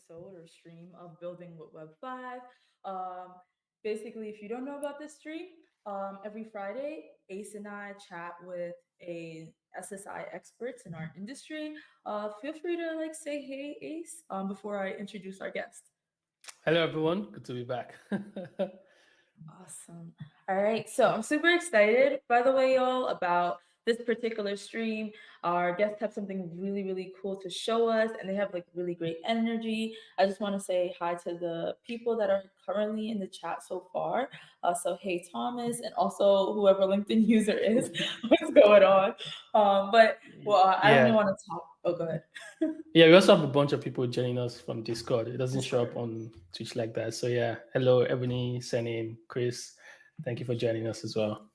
episode or stream of Building with Web 5. Um, Basically, if you don't know about this stream, every Friday, Ace and I chat with a SSI experts in our industry. Feel free to like say hey, Ace, before I introduce our guest. Hello, everyone. Good to be back. Awesome. All right. So I'm super excited, by the way, y'all, about this particular stream. Our guests have something really, really cool to show us, and they have like really great energy. I just want to say hi to the people that are currently in the chat so far. So, hey, Thomas, and also whoever LinkedIn user is, what's going on? I don't even Yeah. want to talk. Oh, go ahead. Yeah, we also have a bunch of people joining us from Discord. It doesn't show up Discord. on Twitch like that. So yeah, hello, Ebony, Senin, Chris. Thank you for joining us as well.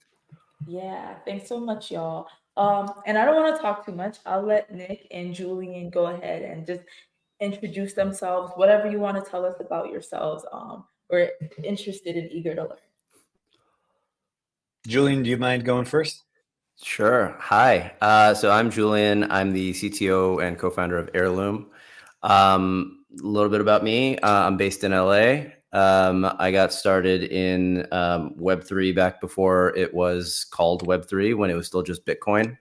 Yeah, thanks so much, y'all. And I don't want to talk too much. I'll let Nick and Julian go ahead and just introduce themselves, whatever you want to tell us about yourselves. We're interested and eager to learn. Julian, do you mind going first? Sure. Hi. So I'm Julian. I'm the CTO and co-founder of Heirloom. A little bit about me. I'm based in LA. I got started in Web3 back before it was called Web3, when it was still just Bitcoin.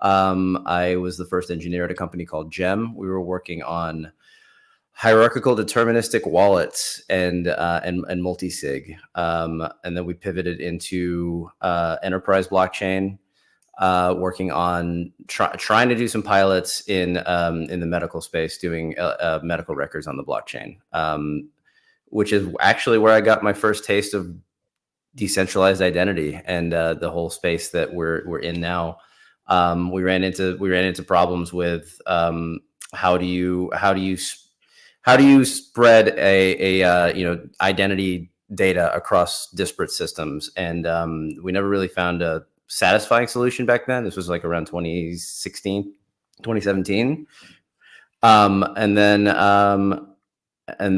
I was the first engineer at a company called Gem. We were working on hierarchical deterministic wallets and multi-sig. And then we pivoted into enterprise blockchain, working on trying to do some pilots in the medical space, doing medical records on the blockchain, which is actually where I got my first taste of decentralized identity and the whole space that we're in now. We ran into problems with how do you spread a identity data across disparate systems, and we never really found a satisfying solution back then. This was like around 2016, 2017. And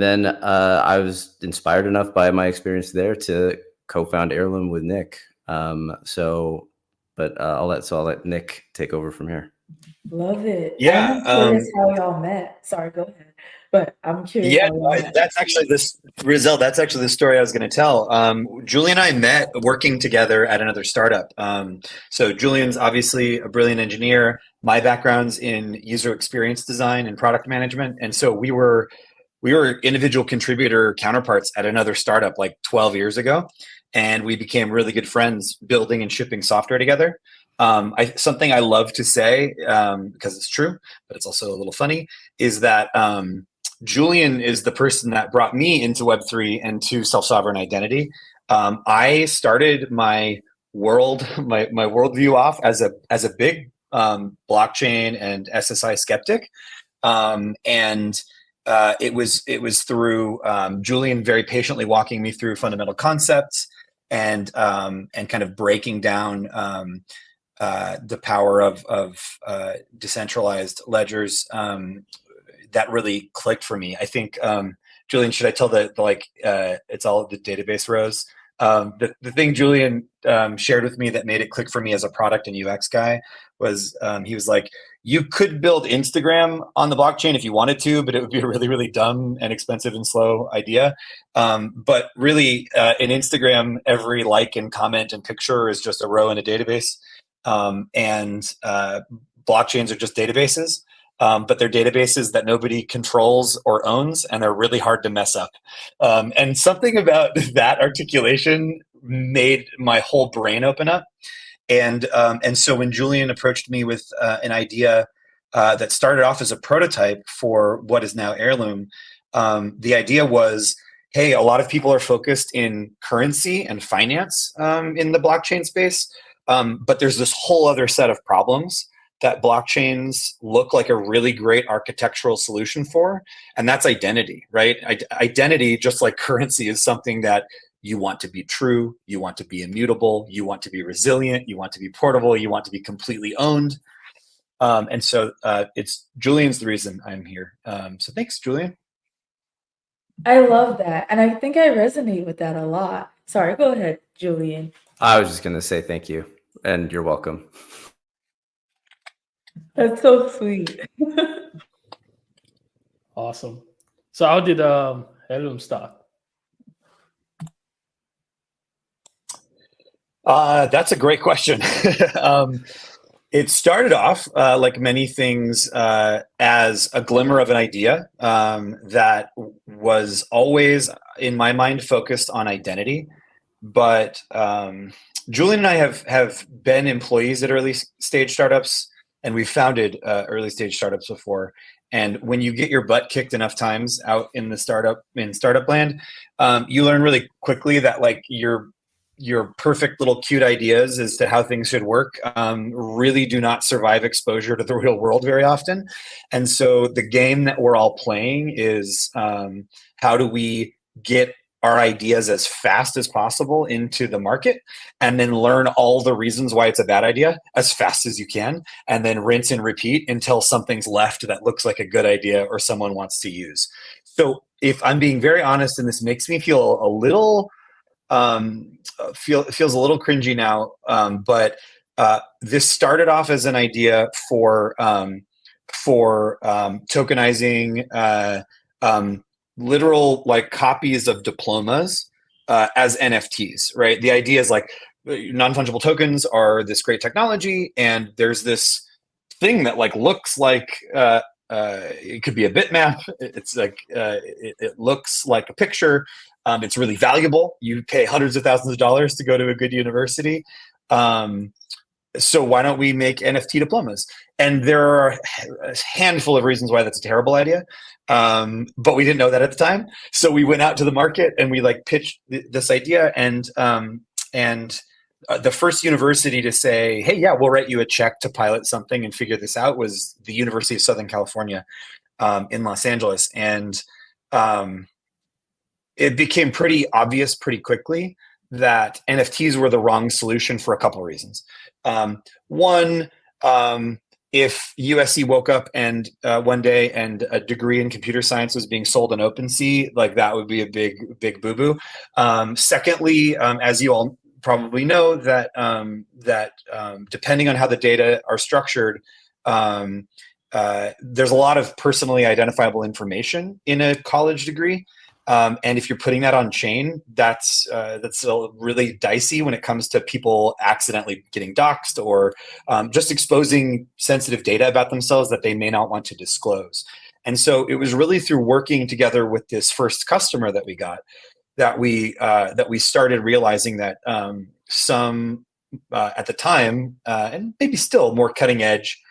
then I was inspired enough by my experience there to co-found Heirloom with Nick. I'll let Nick take over from here. Love it. Yeah. I'm curious how y'all met. Sorry, go ahead. But I'm curious Yeah, how y'all met. that's actually Rizel. That's actually the story I was going to tell. Julian and I met working together at another startup. So Julian's obviously a brilliant engineer. My background's in user experience design and product management, and so we were individual contributor counterparts at another startup like 12 years ago, and we became really good friends building and shipping software together. Something I love to say, because it's true, but it's also a little funny, is that Julian is the person that brought me into Web3 and to self-sovereign identity. I started my worldview off as a big blockchain and SSI skeptic, and it was through Julian very patiently walking me through fundamental concepts and kind of breaking down the power of decentralized ledgers. That really clicked for me. I think, Julian, should I tell it's all the database rows? The thing Julian shared with me that made it click for me as a product and UX guy was he was like, you could build Instagram on the blockchain if you wanted to, but it would be a really, really dumb and expensive and slow idea. But really, in Instagram, every like and comment and picture is just a row in a database. And blockchains are just databases. But they're databases that nobody controls or owns, and they're really hard to mess up. And something about that articulation made my whole brain open up. And so when Julian approached me with an idea that started off as a prototype for what is now Heirloom, the idea was, hey, a lot of people are focused in currency and finance in the blockchain space, but there's this whole other set of problems that blockchains look like a really great architectural solution for, and that's identity, right? Identity, just like currency, is something that you want to be true, you want to be immutable, you want to be resilient, you want to be portable, you want to be completely owned. And so it's Julian's the reason I'm here. So thanks, Julian. I love that. And I think I resonate with that a lot. Sorry, go ahead, Julian. I was just going to say thank you, and you're welcome. That's so sweet. Awesome. So how did Heirloom start? That's a great question. It started off, like many things, as a glimmer of an idea that was always, in my mind, focused on identity. But Julian and I have been employees at early stage startups, and we've founded early stage startups before. And when you get your butt kicked enough times out in the startup land, you learn really quickly that like your perfect little cute ideas as to how things should work really do not survive exposure to the real world very often. And so the game that we're all playing is how do we get our ideas as fast as possible into the market and then learn all the reasons why it's a bad idea as fast as you can, and then rinse and repeat until something's left that looks like a good idea or someone wants to use. So if I'm being very honest, and this makes me feel a little feels a little cringy now, but this started off as an idea for tokenizing literal like copies of diplomas as NFTs, right? The idea is like non-fungible tokens are this great technology, and there's this thing that like looks like it could be a bitmap. It's like it looks like a picture. It's really valuable. You pay hundreds of thousands of dollars to go to a good university. So why don't we make NFT diplomas? And there are a handful of reasons why that's a terrible idea. But we didn't know that at the time. So we went out to the market and we like pitched this idea, and the first university to say, hey, yeah, we'll write you a check to pilot something and figure this out was the University of Southern California in Los Angeles. And it became pretty obvious pretty quickly that NFTs were the wrong solution for a couple of reasons. One, if USC woke up and one day and a degree in computer science was being sold on OpenSea, like that would be a big boo-boo. Secondly, as you all probably know, that depending on how the data are structured, there's a lot of personally identifiable information in a college degree. And if you're putting that on chain, that's really dicey when it comes to people accidentally getting doxxed or just exposing sensitive data about themselves that they may not want to disclose. And so it was really through working together with this first customer that we got that we started realizing that some at the time and maybe still more cutting edge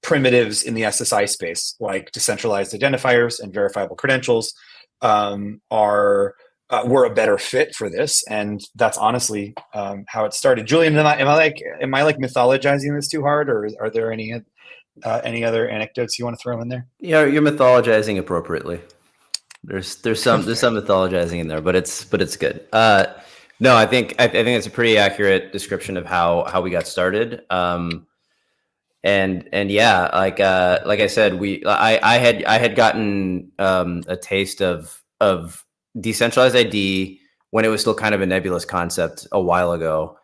primitives in the SSI space, like decentralized identifiers and verifiable credentials, were a better fit for this, and that's honestly how it started. Julian, am I like mythologizing this too hard, or are there any other anecdotes you want to throw in there? Yeah, you're mythologizing appropriately. There's some mythologizing in there, but it's good. No, I think it's a pretty accurate description of how we got started. And yeah, like I said, I had gotten a taste of decentralized ID when it was still kind of a nebulous concept a while ago,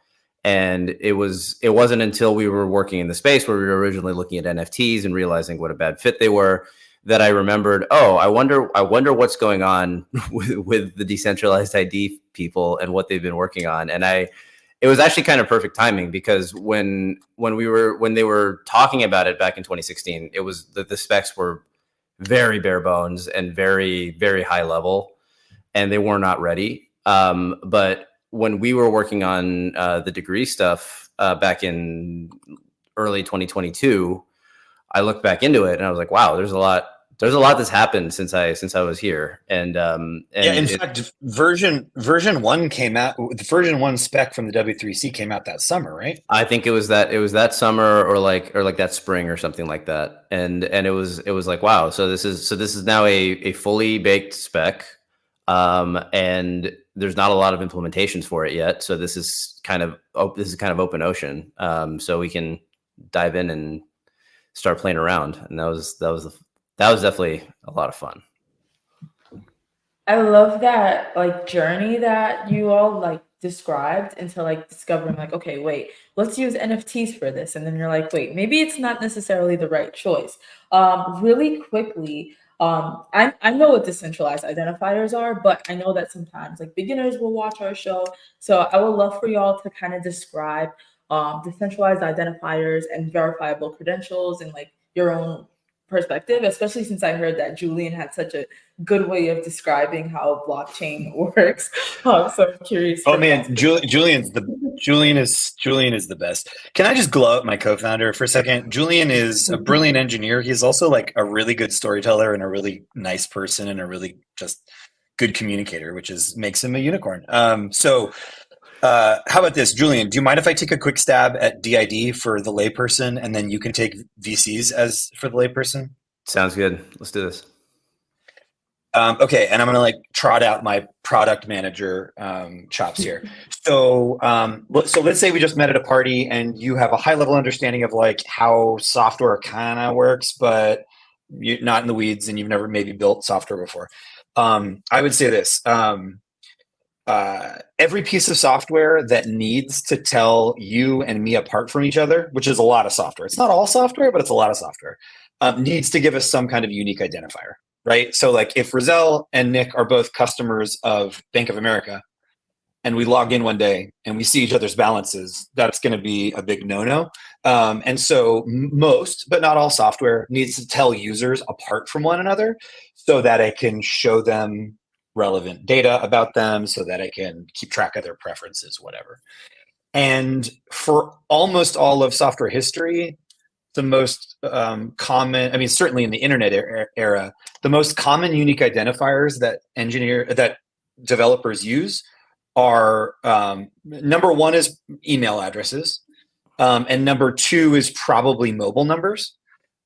and it wasn't until we were working in the space where we were originally looking at NFTs and realizing what a bad fit they were that I remembered. Oh, I wonder what's going on with the decentralized ID people and what they've been working on, and it was actually kind of perfect timing because when they were talking about it back in 2016, it was the specs were very bare bones and very, very high level, and they were not ready. But when we were working on the degree stuff back in early 2022, I looked back into it and I was like, wow, there's a lot that's happened since I was here. And yeah, in fact, version 1 came out. The version 1 spec from the W3C came out that summer, right? I think it was that summer or like that spring or something like that. And it was like, wow, so this is now a fully baked spec. And there's not a lot of implementations for it yet. So this is kind of open ocean. So we can dive in and start playing around. And that was definitely a lot of fun. I love that like journey that you all like described into like discovering like, okay, wait, let's use NFTs for this. And then you're like, wait, maybe it's not necessarily the right choice. Really quickly, I know what decentralized identifiers are, but I know that sometimes like beginners will watch our show. So I would love for y'all to kind of describe decentralized identifiers and verifiable credentials in like your own perspective, especially since I heard that Julian had such a good way of describing how blockchain works. So I'm curious. Oh From man, y'all's Julian is the best. Can I just glow up my co-founder for a second? Julian is a brilliant engineer. He's also like a really good storyteller and a really nice person and a really just good communicator, which is makes him a unicorn. How about this, Julian? Do you mind if I take a quick stab at DID for the layperson, and then you can take VCs as for the layperson? Sounds good. Let's do this. Okay, and I'm gonna like trot out my product manager chops here. So let's say we just met at a party, and you have a high level understanding of like how software kind of works, but you're not in the weeds, and you've never maybe built software before. I would say this: every piece of software that needs to tell you and me apart from each other, which is a lot of software. It's not all software, but it's a lot of software. Needs to give us some kind of unique identifier. Right. So like if Rizel and Nick are both customers of Bank of America and we log in one day and we see each other's balances, that's going to be a big no-no. And so most, but not all software needs to tell users apart from one another so that I can show them relevant data about them, so that I can keep track of their preferences, whatever. And for almost all of software history, the most common, I mean, certainly in the internet era, the most common unique identifiers that developers use are number one is email addresses, and number two is probably mobile numbers.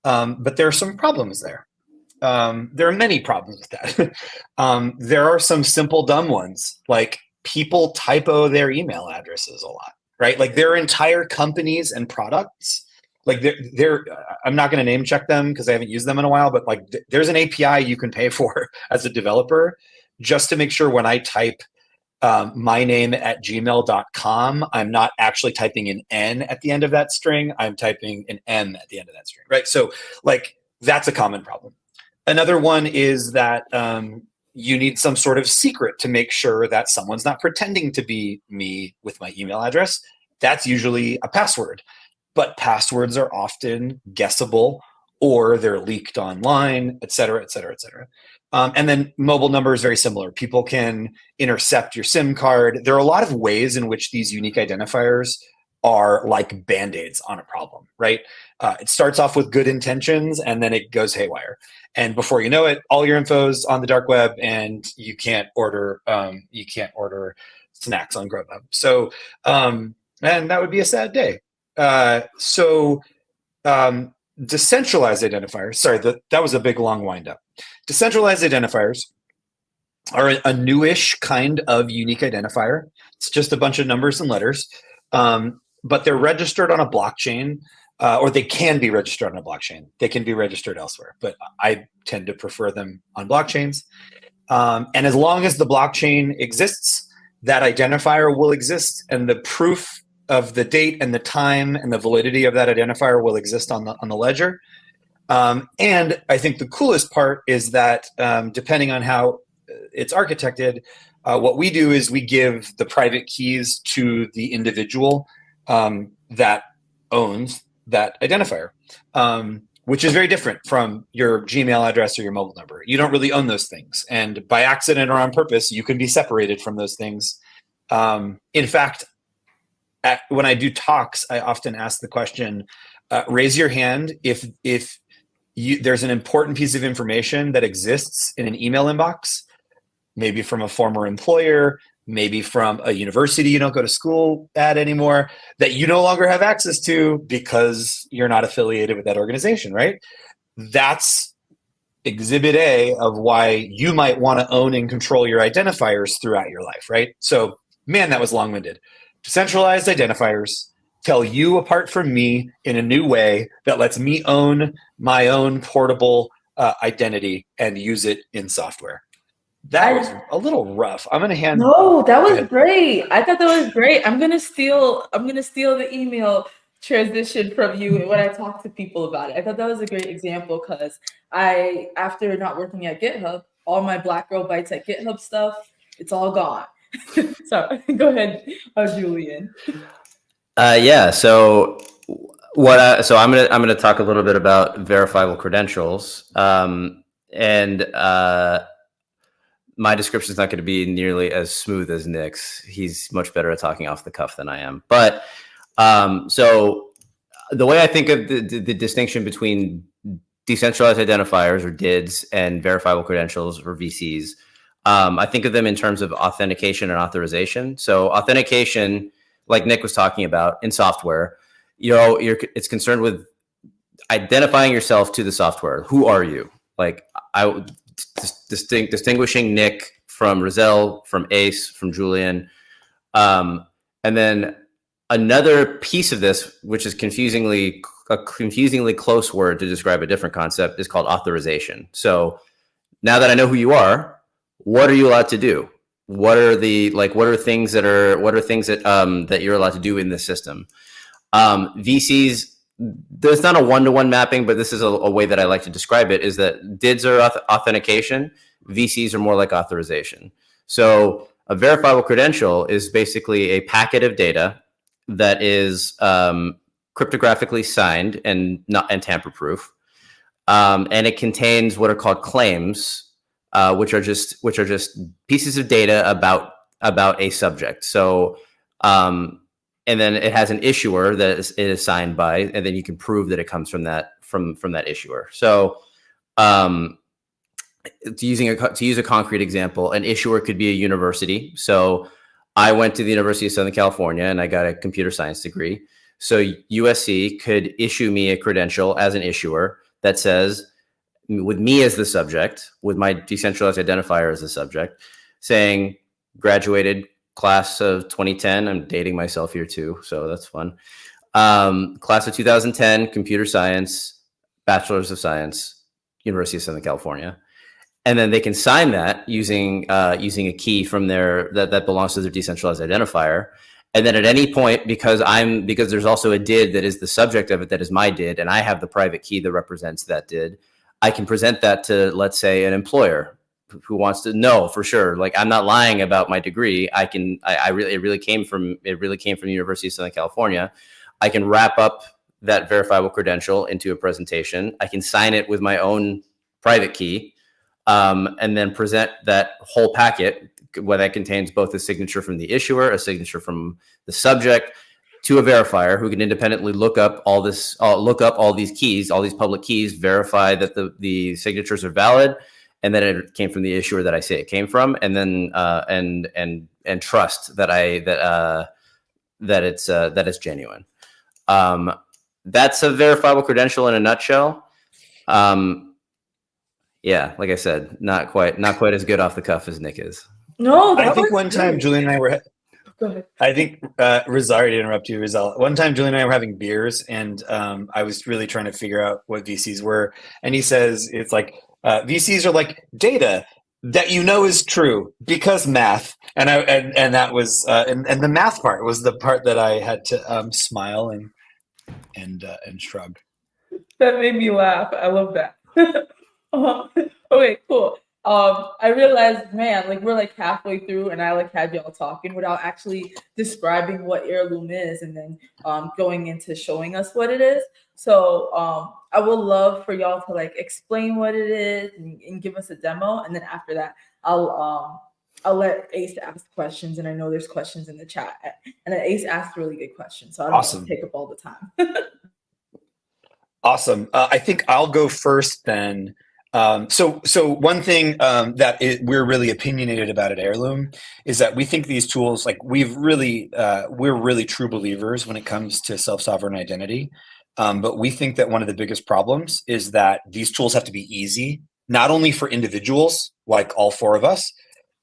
But there are some problems there. There are many problems with that. There are some simple dumb ones, like people typo their email addresses a lot, right? Like there are entire companies and products. Like I'm not going to name check them because I haven't used them in a while, but like there's an API you can pay for as a developer just to make sure when I type my name at gmail.com, I'm not actually typing an N at the end of that string. I'm typing an M at the end of that string, right? So like that's a common problem. Another one is that you need some sort of secret to make sure that someone's not pretending to be me with my email address. That's usually a password. But passwords are often guessable or they're leaked online, et cetera, et cetera, et cetera. And then mobile number is very similar. People can intercept your SIM card. There are a lot of ways in which these unique identifiers are like Band-Aids on a problem, right? It starts off with good intentions and then it goes haywire. And before you know it, all your info's on the dark web and you can't order snacks on Grubhub. So, and that would be a sad day. Decentralized identifiers, sorry, that was a big long wind up. Decentralized identifiers are a newish kind of unique identifier. It's just a bunch of numbers and letters, but they're registered on a blockchain, or they can be registered on a blockchain. They can be registered elsewhere, but I tend to prefer them on blockchains. And as long as the blockchain exists, that identifier will exist, and the proof of the date and the time and the validity of that identifier will exist on the ledger. And I think the coolest part is that depending on how it's architected, what we do is we give the private keys to the individual that owns that identifier, which is very different from your Gmail address or your mobile number. You don't really own those things. And by accident or on purpose, you can be separated from those things. In fact, when I do talks, I often ask the question, raise your hand if there's an important piece of information that exists in an email inbox, maybe from a former employer, maybe from a university you don't go to school at anymore, that you no longer have access to because you're not affiliated with that organization, right? That's exhibit A of why you might want to own and control your identifiers throughout your life, right? So, man, that was long-winded. Decentralized identifiers tell you apart from me in a new way that lets me own my own portable identity and use it in software. That was a little rough. I'm gonna hand. No, that was great. I thought that was great. I'm gonna steal the email transition from you when I talk to people about it. I thought that was a great example because after not working at GitHub, all my Black Girl Bites at GitHub stuff, it's all gone. So go ahead, Julian. Yeah. So I'm gonna talk a little bit about verifiable credentials, and my description is not going to be nearly as smooth as Nick's. He's much better at talking off the cuff than I am. But so the way I think of the distinction between decentralized identifiers or DIDs and verifiable credentials or VCs, I think of them in terms of authentication and authorization. So authentication, like Nick was talking about in software, it's concerned with identifying yourself to the software. Who are you? Like distinguishing Nick from Rizel, from Ace, from Julian. And then another piece of this, which is a confusingly close word to describe a different concept, is called authorization. So now that I know who you are, what are you allowed to do? What are things that you're allowed to do in this system? VCs, there's not a one-to-one mapping, but this is a way that I like to describe it, is that DIDs are authentication, VCs are more like authorization. So a verifiable credential is basically a packet of data that is cryptographically signed and tamper-proof, and it contains what are called claims, which are just pieces of data about a subject. So and then it has an issuer that it is signed by, and then you can prove that it comes from that issuer. So to use a concrete example, an issuer could be a university. So I went to the University of Southern California and I got a computer science degree. So USC could issue me a credential as an issuer that says, with me as the subject, with my decentralized identifier as the subject, saying graduated class of 2010. I'm dating myself here too, so that's fun. Class of 2010, computer science, bachelor's of science, University of Southern California. And then they can sign that using a key from that belongs to their decentralized identifier. And then at any point, because there's also a DID that is the subject of it, that is my DID, and I have the private key that represents that DID, I can present that to, let's say, an employer who wants to know for sure, like, I'm not lying about my degree. It really came from the University of Southern California. I can wrap up that verifiable credential into a presentation. I can sign it with my own private key, and then present that whole packet, where that contains both a signature from the issuer, a signature from the subject, to a verifier who can independently look up all these keys, all these public keys, verify that the signatures are valid, and then it came from the issuer that I say it came from, and then and trust that it's genuine. That's a verifiable credential in a nutshell. Yeah, like I said, not quite as good off the cuff as Nick is. No, I think one time Julian and I were. Go ahead. I think sorry to interrupt you, Rizel. One time Julian and I were having beers, and I was really trying to figure out what VCs were, and he says it's like VCs are like data that you know is true because math, and that was and the math part was the part that I had to smile and shrug. That made me laugh. I love that. Okay, cool. I realized, man, like we're like halfway through, and I like had y'all talking without actually describing what Heirloom is, and then going into showing us what it is. So I would love for y'all to like explain what it is and give us a demo, and then after that, I'll let Ace ask questions, and I know there's questions in the chat, and then Ace asked really good questions, so I don't want to take up all the time. Awesome. I think I'll go first then. So one thing that we're really opinionated about at Heirloom is that we think these tools, like we're really true believers when it comes to self-sovereign identity. But we think that one of the biggest problems is that these tools have to be easy, not only for individuals, like all four of us,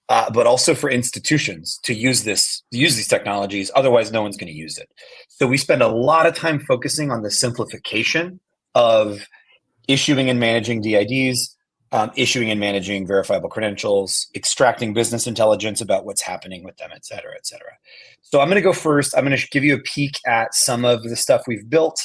but also for institutions to use these technologies. Otherwise, no one's going to use it. So we spend a lot of time focusing on the simplification of issuing and managing DIDs, issuing and managing verifiable credentials, extracting business intelligence about what's happening with them, et cetera, et cetera. So I'm going to go first. I'm going to give you a peek at some of the stuff we've built.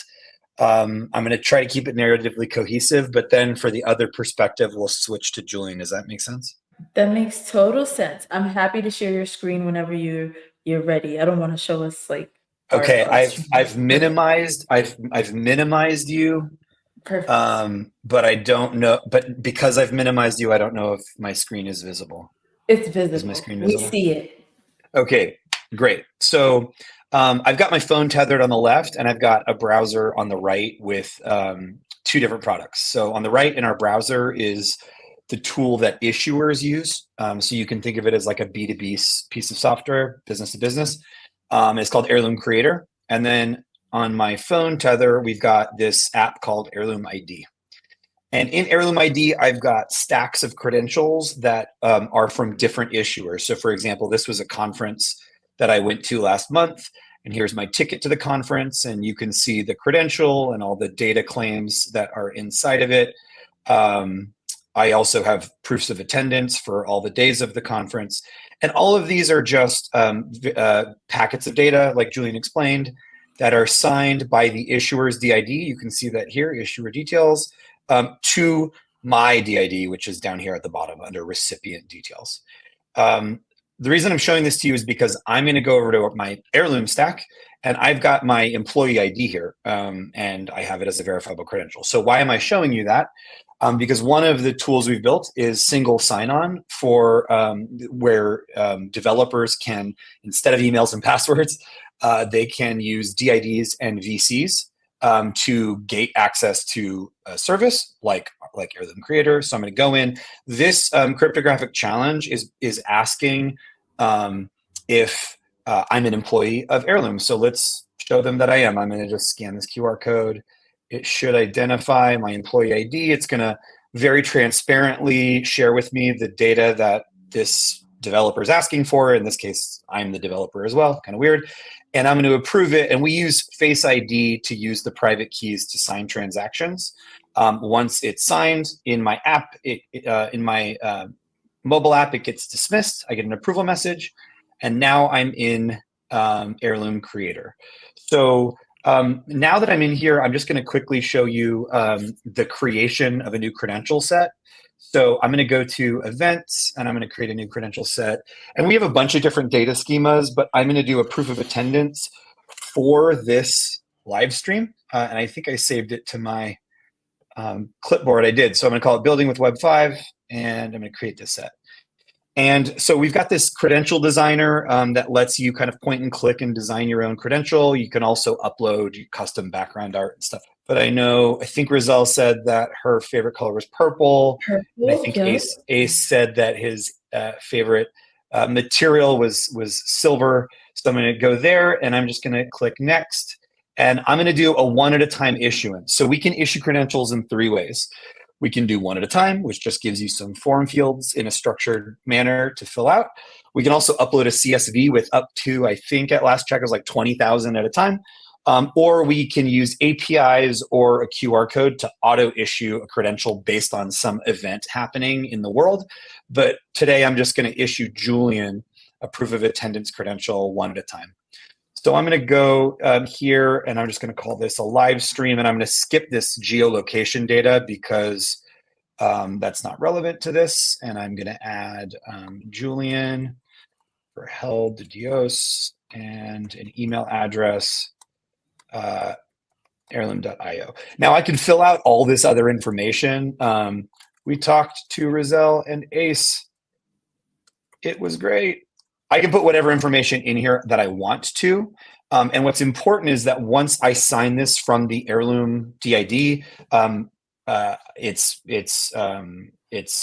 I'm going to try to keep it narratively cohesive, but then for the other perspective, we'll switch to Julian. Does that make sense? That makes total sense. I'm happy to share your screen whenever you're ready. I don't want to show us like Okay, our I've minimized you. Perfect. But I don't know. But because I've minimized you, I don't know if my screen is visible. It's Is my visible. screen We visible? see it. Okay, great. So I've got my phone tethered on the left, and I've got a browser on the right with two different products. So on the right in our browser is the tool that issuers use. So you can think of it as like a B2B piece of software, business to business. It's called Heirloom Creator. And then on my phone tether, we've got this app called Heirloom ID. And in Heirloom ID, I've got stacks of credentials that are from different issuers. So for example, this was a conference that I went to last month, and here's my ticket to the conference, and you can see the credential and all the data claims that are inside of it. I also have proofs of attendance for all the days of the conference. And all of these are just packets of data, like Julian explained, that are signed by the issuer's DID. You can see that here, issuer details, to my DID, which is down here at the bottom under recipient details. The reason I'm showing this to you is because I'm going to go over to my Heirloom stack, and I've got my employee ID here, and I have it as a verifiable credential. So why am I showing you that? Because one of the tools we've built is single sign-on for where developers can, instead of emails and passwords, they can use DIDs and VCs to gate access to a service like Heirloom Creator. So I'm going to go in. This cryptographic challenge is asking if I'm an employee of Heirloom. So let's show them that I am. I'm going to just scan this QR code. It should identify my employee ID. It's going to very transparently share with me the data that this developer is asking for. In this case, I'm the developer as well, kind of weird. And I'm going to approve it. And we use Face ID to use the private keys to sign transactions. Once it's signed in my app, in my mobile app, it gets dismissed. I get an approval message. And now I'm in Heirloom Creator. So now that I'm in here, I'm just going to quickly show you the creation of a new credential set. So I'm going to go to events, and I'm going to create a new credential set. And we have a bunch of different data schemas, but I'm going to do a proof of attendance for this live stream. And I think I saved it to my clipboard. I did. So I'm going to call it Building with Web 5, and I'm going to create this set. And so we've got this credential designer that lets you kind of point and click and design your own credential. You can also upload custom background art and stuff. But I think Rizel said that her favorite color was purple. Purple, And I think yep. Ace said that his favorite material was silver. So I'm going to go there, and I'm just going to click next. And I'm going to do a one-at-a-time issuance. So we can issue credentials in 3 ways. We can do one at a time, which just gives you some form fields in a structured manner to fill out. We can also upload a CSV with up to, I think at last check, it was like 20,000 at a time. Or we can use APIs or a QR code to auto issue a credential based on some event happening in the world. But today I'm just going to issue Julian a proof of attendance credential one at a time. So I'm going to go here, and I'm just going to call this a live stream, and I'm going to skip this geolocation data because that's not relevant to this. And I'm going to add Julian Vergel de Dios and an email address, heirloom.io. Now I can fill out all this other information. We talked to Rizel and Ace. It was great. I can put whatever information in here that I want to. And what's important is that once I sign this from the Heirloom DID, it's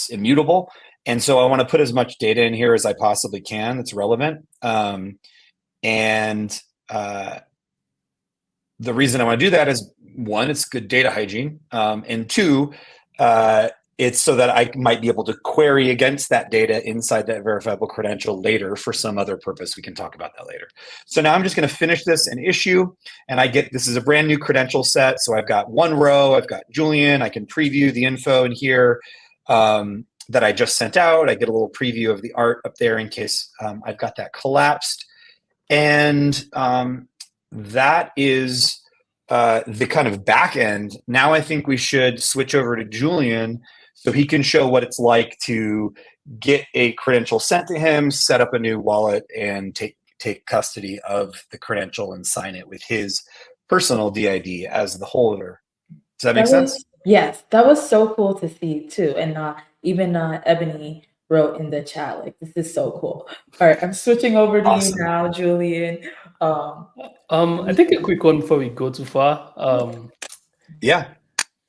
immutable. And so I want to put as much data in here as I possibly can that's relevant. The reason I want to do that is, one, it's good data hygiene. And two, it's so that I might be able to query against that data inside that verifiable credential later for some other purpose. We can talk about that later. So now I'm just going to finish this and issue, and this is a brand new credential set. So I've got one row, I've got Julian, I can preview the info in here. that I just sent out. I get a little preview of the art up there in case I've got that collapsed. And that is the kind of back end. Now I think we should switch over to Julian so he can show what it's like to get a credential sent to him, set up a new wallet, and take custody of the credential and sign it with his personal DID as the holder. Does that make sense? Yes, that was so cool to see too. And even Ebony wrote in the chat, like, this is so cool. All right, I'm switching over to you now, Julian. I think a quick one before we go too far. Yeah.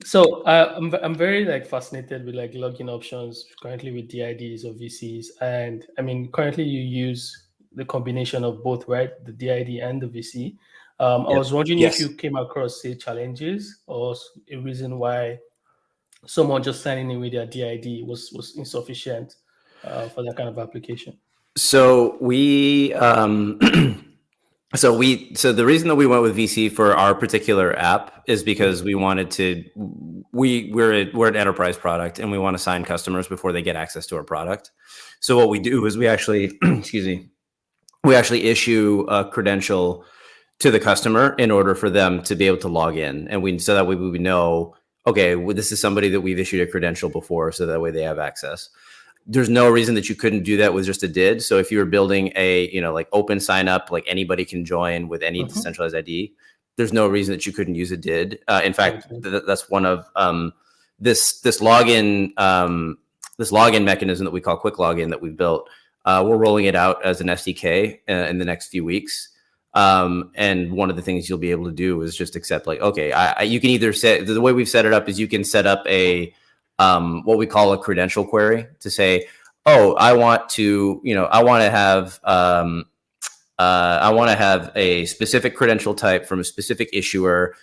So I'm very like fascinated with like login options currently with DIDs or VCs, and I mean currently you use the combination of both, right? The DID and the VC. I was wondering if you came across, say, challenges or a reason why someone just signing in with their DID was insufficient for that kind of application. So so the reason that we went with VC for our particular app is because we wanted to. We're an enterprise product, and we want to sign customers before they get access to our product. So what we do is we actually, we actually issue a credential to the customer in order for them to be able to log in, and so that way we would know, okay, well, this is somebody that we've issued a credential before, so that way they have access. There's no reason that you couldn't do that with just a DID. So if you were building a, like open sign up, like anybody can join with any decentralized ID, there's no reason that you couldn't use a DID. In fact, that's one of this login mechanism that we call quick login that we've built. We're rolling it out as an SDK in the next few weeks. And one of the things you'll be able to do is just accept, like, okay, you can either set, the way we've set it up is you can set up a what we call a credential query to say, oh, I want to have a specific credential type from a specific issuer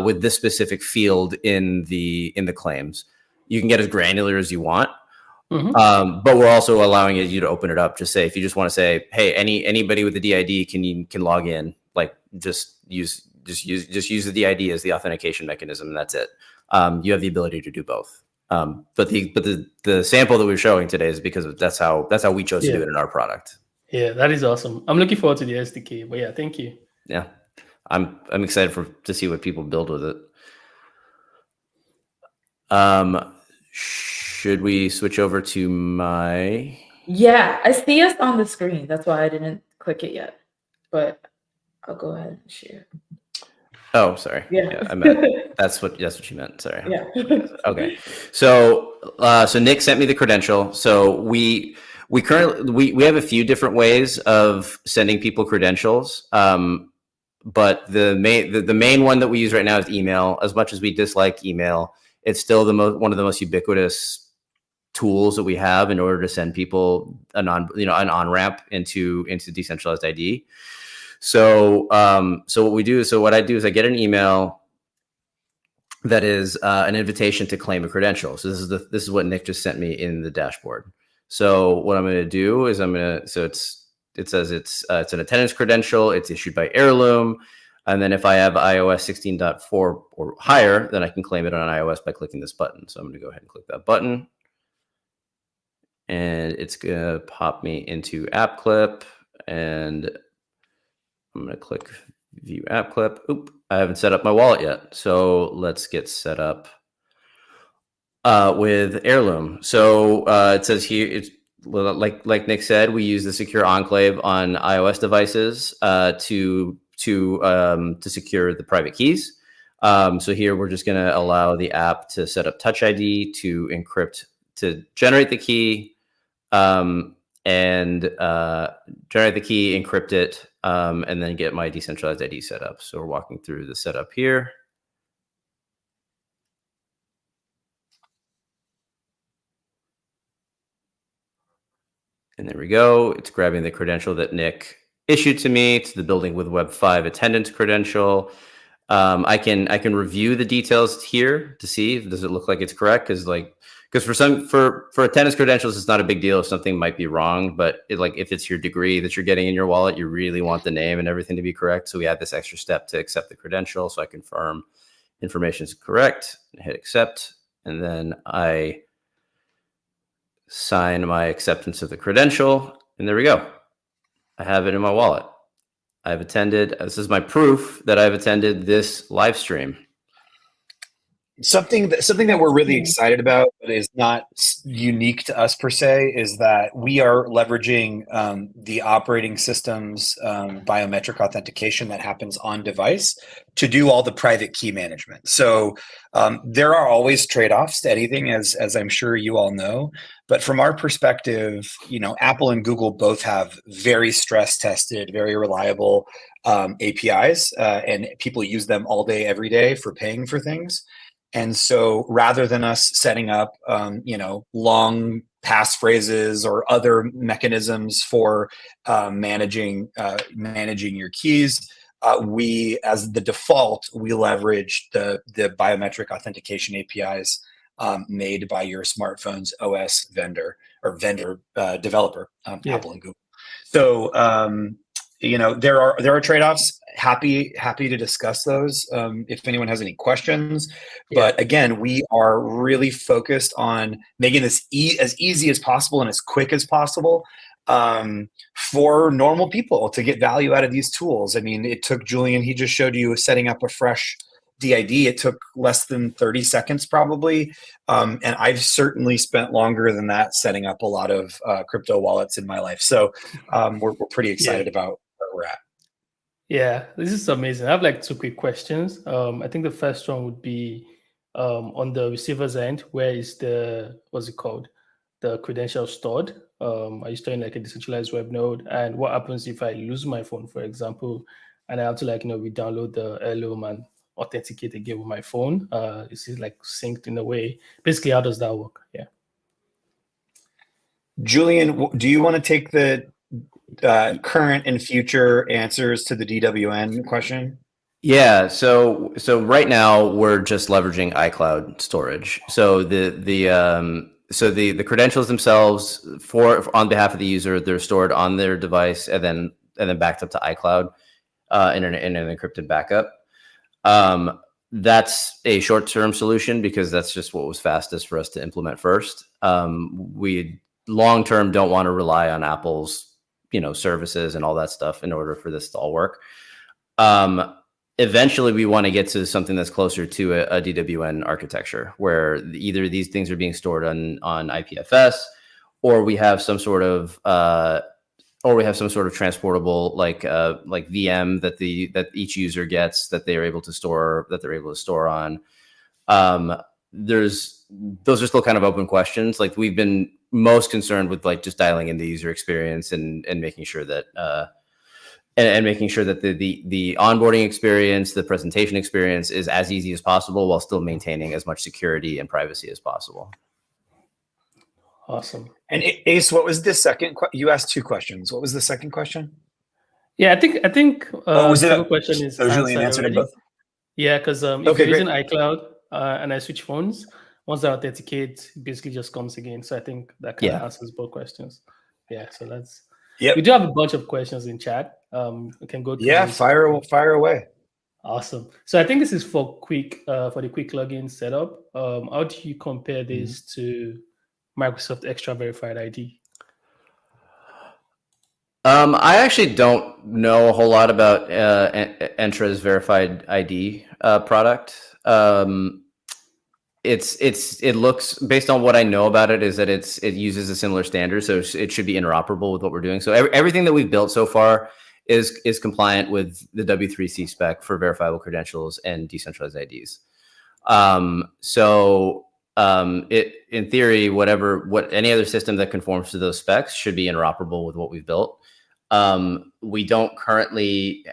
with this specific field in the claims. You can get as granular as you want. But we're also allowing you to open it up. Just say, if you just want to say, hey, anybody with the DID can log in, like just use the DID as the authentication mechanism, and that's it. You have the ability to do both. But the sample that we're showing today is because that's how we chose to do it in our product. Yeah, that is awesome. I'm looking forward to the SDK. But yeah, thank you. Yeah, I'm excited to see what people build with it. Should we switch over to my? Yeah, I see us on the screen. That's why I didn't click it yet. But I'll go ahead and share. Oh, sorry. Yeah, I meant that's what you meant. Sorry. Yeah. Okay. So Nick sent me the credential. So we currently have a few different ways of sending people credentials. But the main one that we use right now is email. As much as we dislike email, it's still one of the most ubiquitous tools that we have in order to send people an on-ramp into decentralized ID. So what I do is I get an email that is an invitation to claim a credential. So this is what Nick just sent me in the dashboard. So what I'm going to do is it says it's an attendance credential. It's issued by Heirloom. And then if I have iOS 16.4 or higher, then I can claim it on iOS by clicking this button. So I'm going to go ahead and click that button. And it's going to pop me into App Clip. And I'm going to click View App Clip. Oop, I haven't set up my wallet yet. So let's get set up with Heirloom. So it says here, it's like Nick said, we use the secure enclave on iOS devices to secure the private keys. So here we're just going to allow the app to set up Touch ID to encrypt, to generate the key, encrypt it, and then get my decentralized ID set up. So we're walking through the setup here. And there we go. It's grabbing the credential that Nick issued to me. It's the Building with Web 5 attendance credential. I can review the details here to see if does it look like it's correct, because for attendance credentials, it's not a big deal if something might be wrong, but if it's your degree that you're getting in your wallet, you really want the name and everything to be correct. So we add this extra step to accept the credential. So I confirm information is correct, hit accept, and then I sign my acceptance of the credential, and there we go. I have it in my wallet. I've attended, this is my proof that I've attended this live stream. Something that we're really excited about, but is not unique to us per se, is that we are leveraging the operating system's biometric authentication that happens on device to do all the private key management. So there are always trade-offs to anything, as I'm sure you all know. But from our perspective, Apple and Google both have very stress-tested, very reliable APIs, and people use them all day, every day for paying for things. And so rather than us setting up, long passphrases or other mechanisms for managing your keys, we, as the default, we leverage the biometric authentication APIs made by your smartphone's OS vendor or developer, Apple and Google. So there are trade-offs. Happy to discuss those if anyone has any questions. But again, we are really focused on making this as easy as possible and as quick as possible for normal people to get value out of these tools. I mean, it took Julian, he just showed you setting up a fresh DID. It took less than 30 seconds probably. And I've certainly spent longer than that setting up a lot of crypto wallets in my life. So we're pretty excited about where we're at. Yeah, this is amazing. I have like two quick questions. I think the first one would be on the receiver's end, where is the credential stored? Are you storing like a decentralized web node? And what happens if I lose my phone, for example, and I have to re-download the Heirloom and authenticate again with my phone? Is it like synced in a way? Basically, how does that work? Yeah. Julian, do you want to take the current and future answers to the DWN question? Yeah, so right now we're just leveraging iCloud storage. So the credentials themselves on behalf of the user, they're stored on their device and then backed up to iCloud in an encrypted backup. That's a short-term solution because that's just what was fastest for us to implement first. We long-term don't want to rely on Apple's services and all that stuff in order for this to all work. Eventually we want to get to something that's closer to a DWN architecture where either these things are being stored on IPFS, or we have some sort of transportable like VM that each user gets that they're able to store on. Those are still kind of open questions. Like we've been most concerned with like just dialing in the user experience and making sure that the onboarding experience, the presentation experience is as easy as possible while still maintaining as much security and privacy as possible. Awesome. And Ace, what was the second? You asked two questions. What was the second question? Yeah, I think. Was it the question is Julian answered it both? Yeah, because if you're using iCloud and I switch phones, once I authenticate, it basically just comes again. So I think that kind of answers both questions. Yeah, so that's. Yeah. We do have a bunch of questions in chat. We can go through. Yeah, fire away. Awesome. So I think this is for the quick login setup. How do you compare this to Microsoft Extra Verified ID? I actually don't know a whole lot about Entra's Verified ID product. It looks, based on what I know about it, is that it uses a similar standard, so it should be interoperable with what we're doing. So everything that we've built so far is compliant with the W3C spec for verifiable credentials and decentralized IDs. In theory, any other system that conforms to those specs should be interoperable with what we've built. We don't currently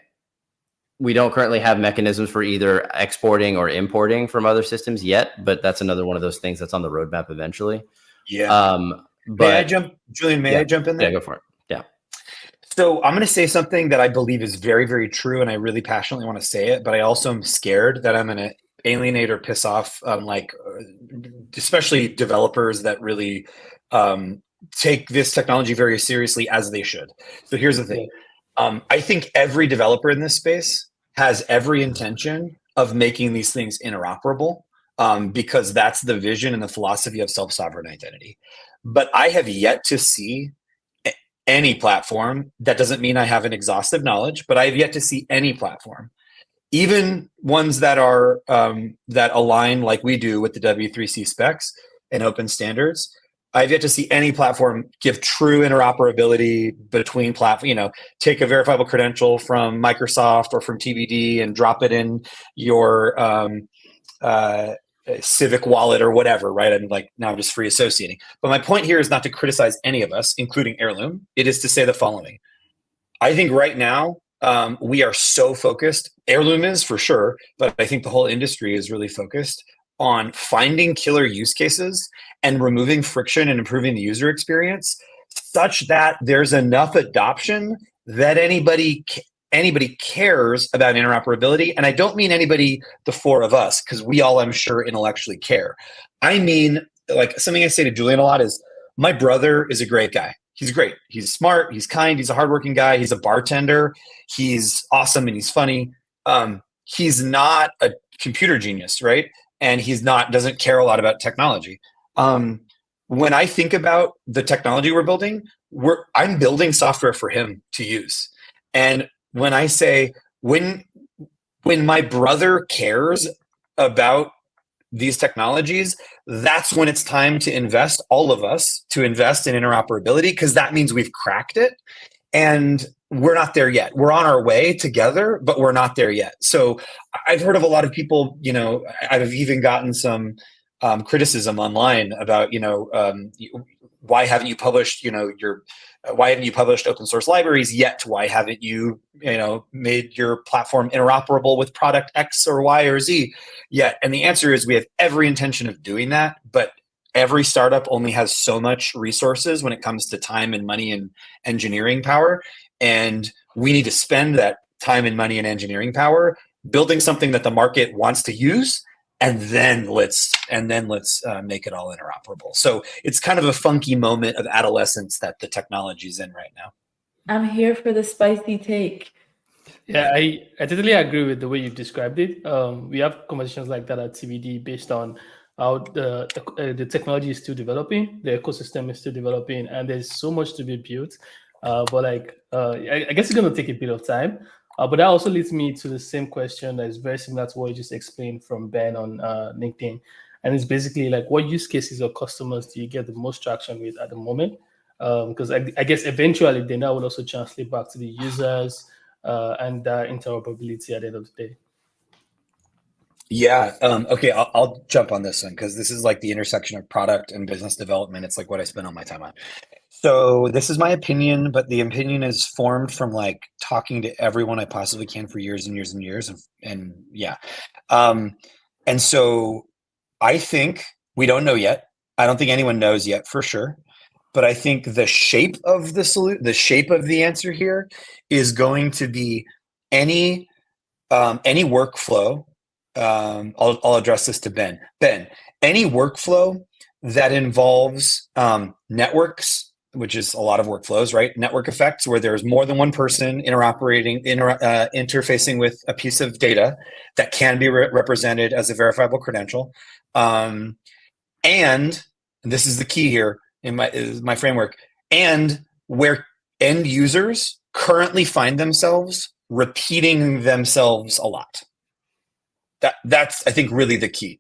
have mechanisms for either exporting or importing from other systems yet, but that's another one of those things that's on the roadmap eventually. Yeah. May I jump in there? Yeah, go for it. Yeah. So I'm going to say something that I believe is very, very true, and I really passionately want to say it, but I also am scared that I'm going to alienate or piss off, especially developers that really take this technology very seriously, as they should. So here's the thing. I think every developer in this space has every intention of making these things interoperable. because that's the vision and the philosophy of self-sovereign identity. But I have yet to see any platform. That doesn't mean I have an exhaustive knowledge, but I have yet to see any platform, even ones that are that align like we do with the W3C specs and open standards. I've yet to see any platform give true interoperability between platforms. Take a verifiable credential from Microsoft or from TBD and drop it in your Civic wallet or whatever, right? I'm like, now I'm just free associating. But my point here is not to criticize any of us, including Heirloom. It is to say the following. I think right now we are so focused, Heirloom is for sure, but I think the whole industry is really focused on finding killer use cases and removing friction and improving the user experience such that there's enough adoption that anybody cares about interoperability. And I don't mean anybody, the four of us, because we all, I'm sure, intellectually care. I mean, like something I say to Julian a lot is, my brother is a great guy. He's great. He's smart. He's kind. He's a hardworking guy. He's a bartender. He's awesome and he's funny. He's not a computer genius, right? And doesn't care a lot about technology. When I think about the technology we're building, I'm building software for him to use. And when I say, when my brother cares about these technologies, that's when it's time to invest, all of us, to invest in interoperability, because that means we've cracked it. And we're not there yet. We're on our way together, but we're not there yet. So I've heard of a lot of people, I've even gotten some criticism online about, why haven't you published, why haven't you published open source libraries yet? Why haven't you, made your platform interoperable with product X or Y or Z yet? And the answer is we have every intention of doing that, but every startup only has so much resources when it comes to time and money and engineering power. And we need to spend that time and money and engineering power building something that the market wants to use. And then let's make it all interoperable. So it's kind of a funky moment of adolescence that the technology's in right now. I'm here for the spicy take. Yeah, I totally agree with the way you've described it. We have conversations like that at TBD based on how the technology is still developing, the ecosystem is still developing, and there's so much to be built. But I guess it's going to take a bit of time. But that also leads me to the same question that is very similar to what you just explained from Ben on LinkedIn. And it's basically like, what use cases or customers do you get the most traction with at the moment? Because I guess eventually then that will also translate back to the users and interoperability at the end of the day. Yeah. Okay. I'll jump on this one because this is like the intersection of product and business development. It's like what I spend all my time on. So this is my opinion, but the opinion is formed from like talking to everyone I possibly can for years and years and years. And yeah. And so I think we don't know yet. I don't think anyone knows yet for sure. But I think the shape of the shape of the answer here is going to be any workflow. I'll address this to Ben. Ben, any workflow that involves networks, which is a lot of workflows, right? Network effects, where there's more than one person interfacing with a piece of data that can be represented as a verifiable credential. And this is the key here in my framework, and where end users currently find themselves repeating themselves a lot. That's, I think, really the key.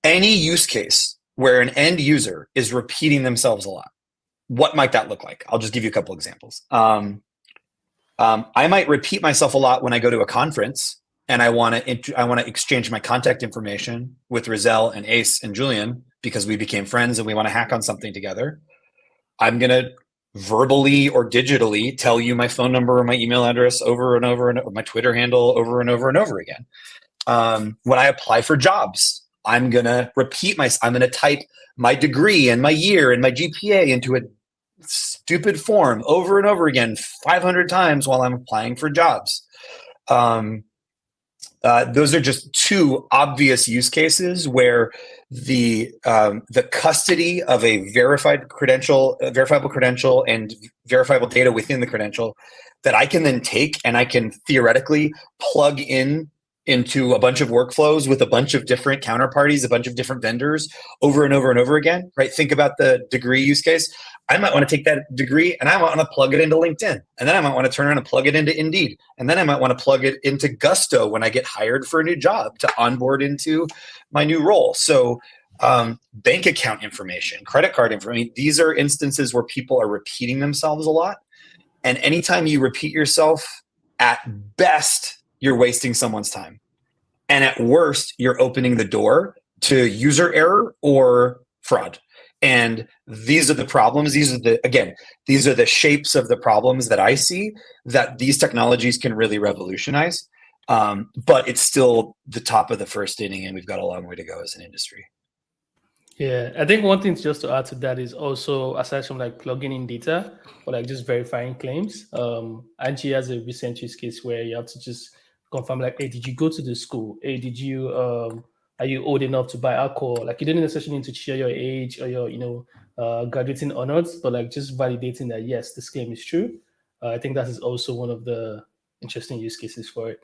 Any use case where an end user is repeating themselves a lot, what might that look like? I'll just give you a couple examples. I might repeat myself a lot when I go to a conference and I want to exchange my contact information with Rizel and Ace and Julian because we became friends and we want to hack on something together. I'm going to verbally or digitally tell you my phone number or my email address over and over, and my Twitter handle over and over and over again. When I apply for jobs, I'm going to I'm going to type my degree and my year and my GPA into a stupid form over and over again 500 times while I'm applying for jobs. Those are just two obvious use cases where the custody of a verifiable credential and verifiable data within the credential that I can then take and I can theoretically plug in into a bunch of workflows with a bunch of different counterparties, a bunch of different vendors over and over and over again, right? Think about the degree use case. I might want to take that degree and I might want to plug it into LinkedIn. And then I might want to turn around and plug it into Indeed. And then I might want to plug it into Gusto when I get hired for a new job to onboard into my new role. So bank account information, credit card information, these are instances where people are repeating themselves a lot. And anytime you repeat yourself, at best, you're wasting someone's time. And at worst, you're opening the door to user error or fraud. And these are the problems. These are the shapes of the problems that I see that these technologies can really revolutionize. But it's still the top of the first inning, and we've got a long way to go as an industry. Yeah, I think one thing just to add to that is also, aside from like plugging in data or like just verifying claims, Angie has a recent use case where you have to just confirm like, hey, did you go to the school? Hey, did you are you old enough to buy alcohol? Like, you don't necessarily need to share your age or your graduating honors, but like just validating that yes, this claim is true. I think that is also one of the interesting use cases for it.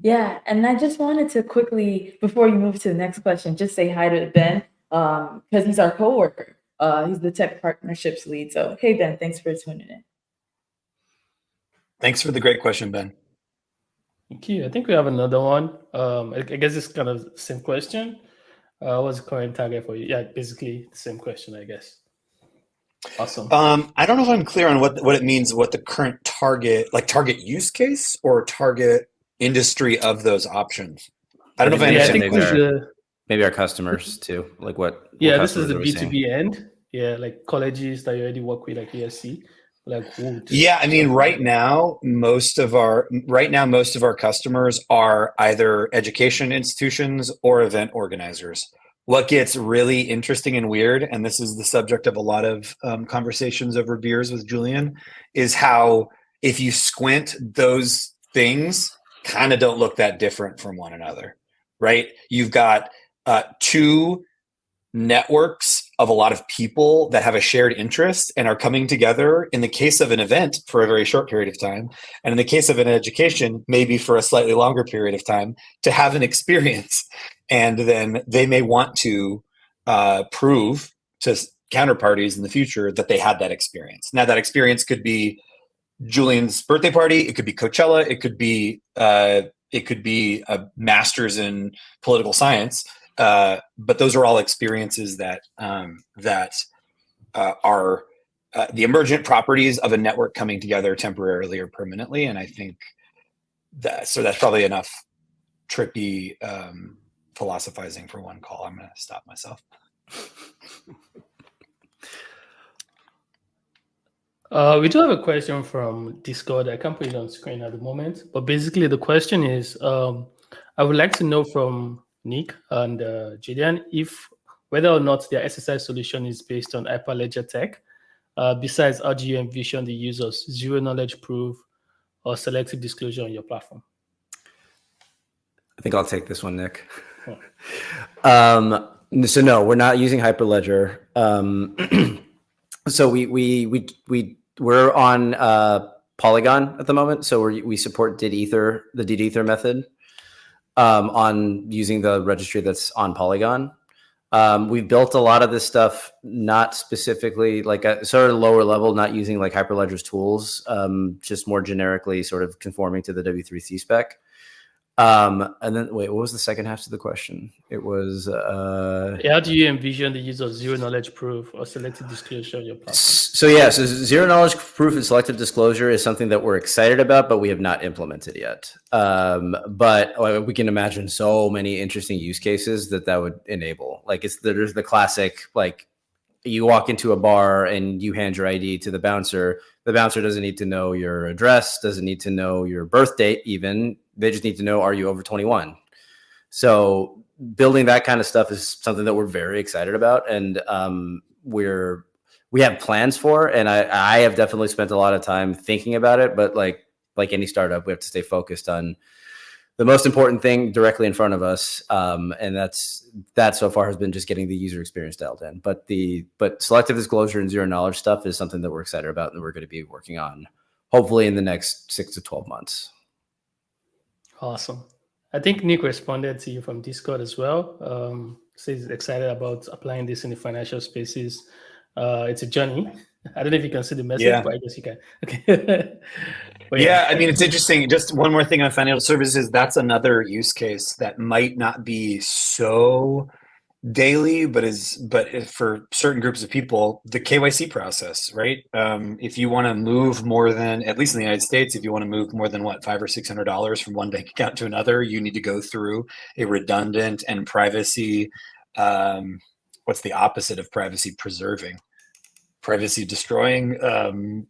Yeah, and I just wanted to quickly, before you move to the next question, just say hi to Ben, because he's our coworker. He's the tech partnerships lead. So, hey, Ben, thanks for tuning in. Thanks for the great question, Ben. Thank you. I think we have another one. I guess it's kind of the same question. What's the current target for you? Yeah, basically the same question, I guess. Awesome. I don't know if I'm clear on what it means, what the current target use case or target industry of those options. I don't know if I understand. Maybe our customers too. Like what? Yeah, what this is the customers are we B2B saying? end. Yeah, like colleges that you already work with, like ESC. Like, yeah, I mean, right now, most of our customers are either education institutions or event organizers. What gets really interesting and weird, and this is the subject of a lot of conversations over beers with Julian, is how if you squint, those things kind of don't look that different from one another, right? You've got two networks of a lot of people that have a shared interest and are coming together in the case of an event for a very short period of time, and in the case of an education, maybe for a slightly longer period of time, to have an experience. And then they may want to prove to counterparties in the future that they had that experience. Now, that experience could be Julian's birthday party, it could be Coachella, it could be a master's in political science. But those are all experiences that are the emergent properties of a network coming together temporarily or permanently. And I think that's probably enough trippy philosophizing for one call. I'm going to stop myself. We do have a question from Discord. I can't put it on screen at the moment, but basically the question is, I would like to know from Nick and Julian whether or not their SSI solution is based on Hyperledger tech. Besides, how do you envision the use of zero knowledge proof or selective disclosure on your platform? I think I'll take this one, Nick. Oh. So no, we're not using Hyperledger. So we're on Polygon at the moment. So we support the DidEther method on using the registry that's on Polygon. We've built a lot of this stuff, not specifically like a sort of lower level, not using like Hyperledger's tools, just more generically sort of conforming to the W3C spec. And then wait, what was the second half to the question? It was how do you envision the use of zero knowledge proof or selective disclosure on your platform? So zero knowledge proof and selective disclosure is something that we're excited about, but we have not implemented yet. But we can imagine so many interesting use cases that would enable. Like there's the classic, like you walk into a bar and you hand your ID to the bouncer. The bouncer doesn't need to know your address, doesn't need to know your birth date even. They just need to know, are you over 21? So building that kind of stuff is something that we're very excited about. And we have plans for, and I have definitely spent a lot of time thinking about it, but like any startup, we have to stay focused on the most important thing directly in front of us. And that so far has been just getting the user experience dialed in. But selective disclosure and zero knowledge stuff is something that we're excited about and we're going to be working on hopefully in the next 6 to 12 months. Awesome. I think Nick responded to you from Discord as well. Says he's excited about applying this in the financial spaces. It's a journey. I don't know if you can see the message, Yeah. but I guess you can. Okay. But Yeah, I mean, it's interesting. Just one more thing on financial services. That's another use case that might not be so daily, but for certain groups of people, the KYC process, right? If you want to move more than, at least in the United States, if you want to move more than what, $500 or $600 from one bank account to another, you need to go through a redundant and privacy. What's the opposite of privacy preserving? Privacy destroying.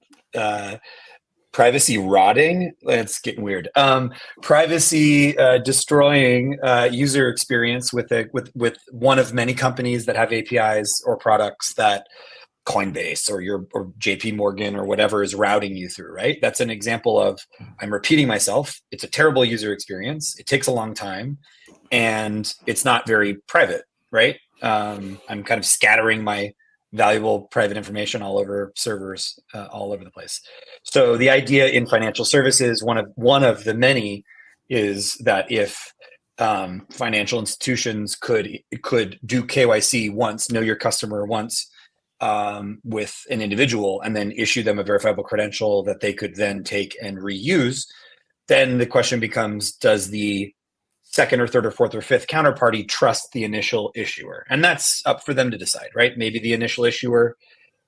Privacy rotting. It's getting weird. Privacy destroying user experience with one of many companies that have APIs or products that Coinbase or JP Morgan or whatever is routing you through, right? That's an example of, I'm repeating myself. It's a terrible user experience. It takes a long time and it's not very private, right? I'm kind of scattering my valuable private information all over servers, all over the place. So the idea in financial services, one of the many, is that if financial institutions could do KYC once, know your customer once, with an individual, and then issue them a verifiable credential that they could then take and reuse, then the question becomes: does the second or third or fourth or fifth counterparty trust the initial issuer? And that's up for them to decide, right? Maybe the initial issuer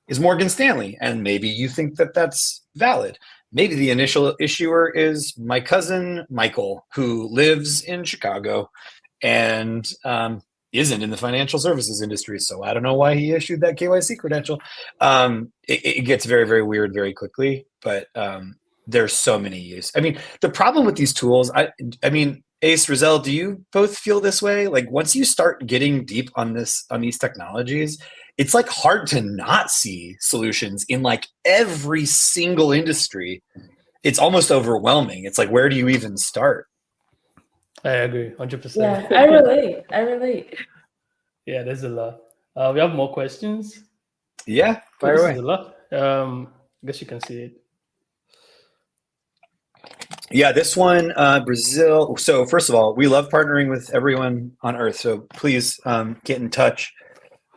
is Morgan Stanley, and maybe you think that that's valid. Maybe the initial issuer is my cousin Michael, who lives in Chicago and isn't in the financial services industry. So I don't know why he issued that KYC credential. It gets very, very weird very quickly, but there's so many use. I mean, the problem with these tools, I mean, Ace, Rizel, do you both feel this way? Like, once you start getting deep on these technologies, it's like hard to not see solutions in like every single industry. It's almost overwhelming. It's like, where do you even start? I agree, 100%. Yeah, I relate. Yeah, there's a lot. We have more questions. Yeah, fire This away. is a lot. I guess you can see it. Yeah, this one, Brazil. So first of all, we love partnering with everyone on Earth. So please get in touch.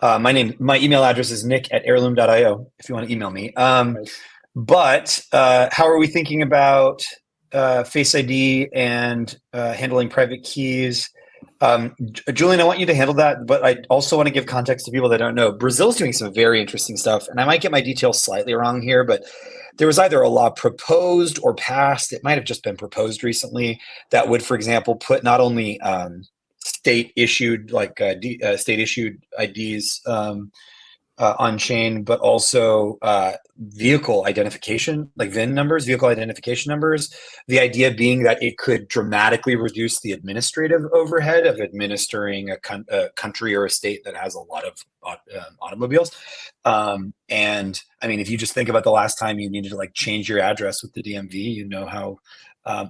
My email address is nick@heirloom.io if you want to email me. Nice. But how are we thinking about Face ID and handling private keys? Julian, I want you to handle that, but I also want to give context to people that don't know. Brazil's doing some very interesting stuff, and I might get my details slightly wrong here, but there was either a law proposed or passed, it might have just been proposed recently, that would, for example, put not only state-issued state-issued IDs on chain, but also vehicle identification, like VIN numbers, vehicle identification numbers. The idea being that it could dramatically reduce the administrative overhead of administering a country or a state that has a lot of automobiles. And I mean, if you just think about the last time you needed to like change your address with the DMV, you know how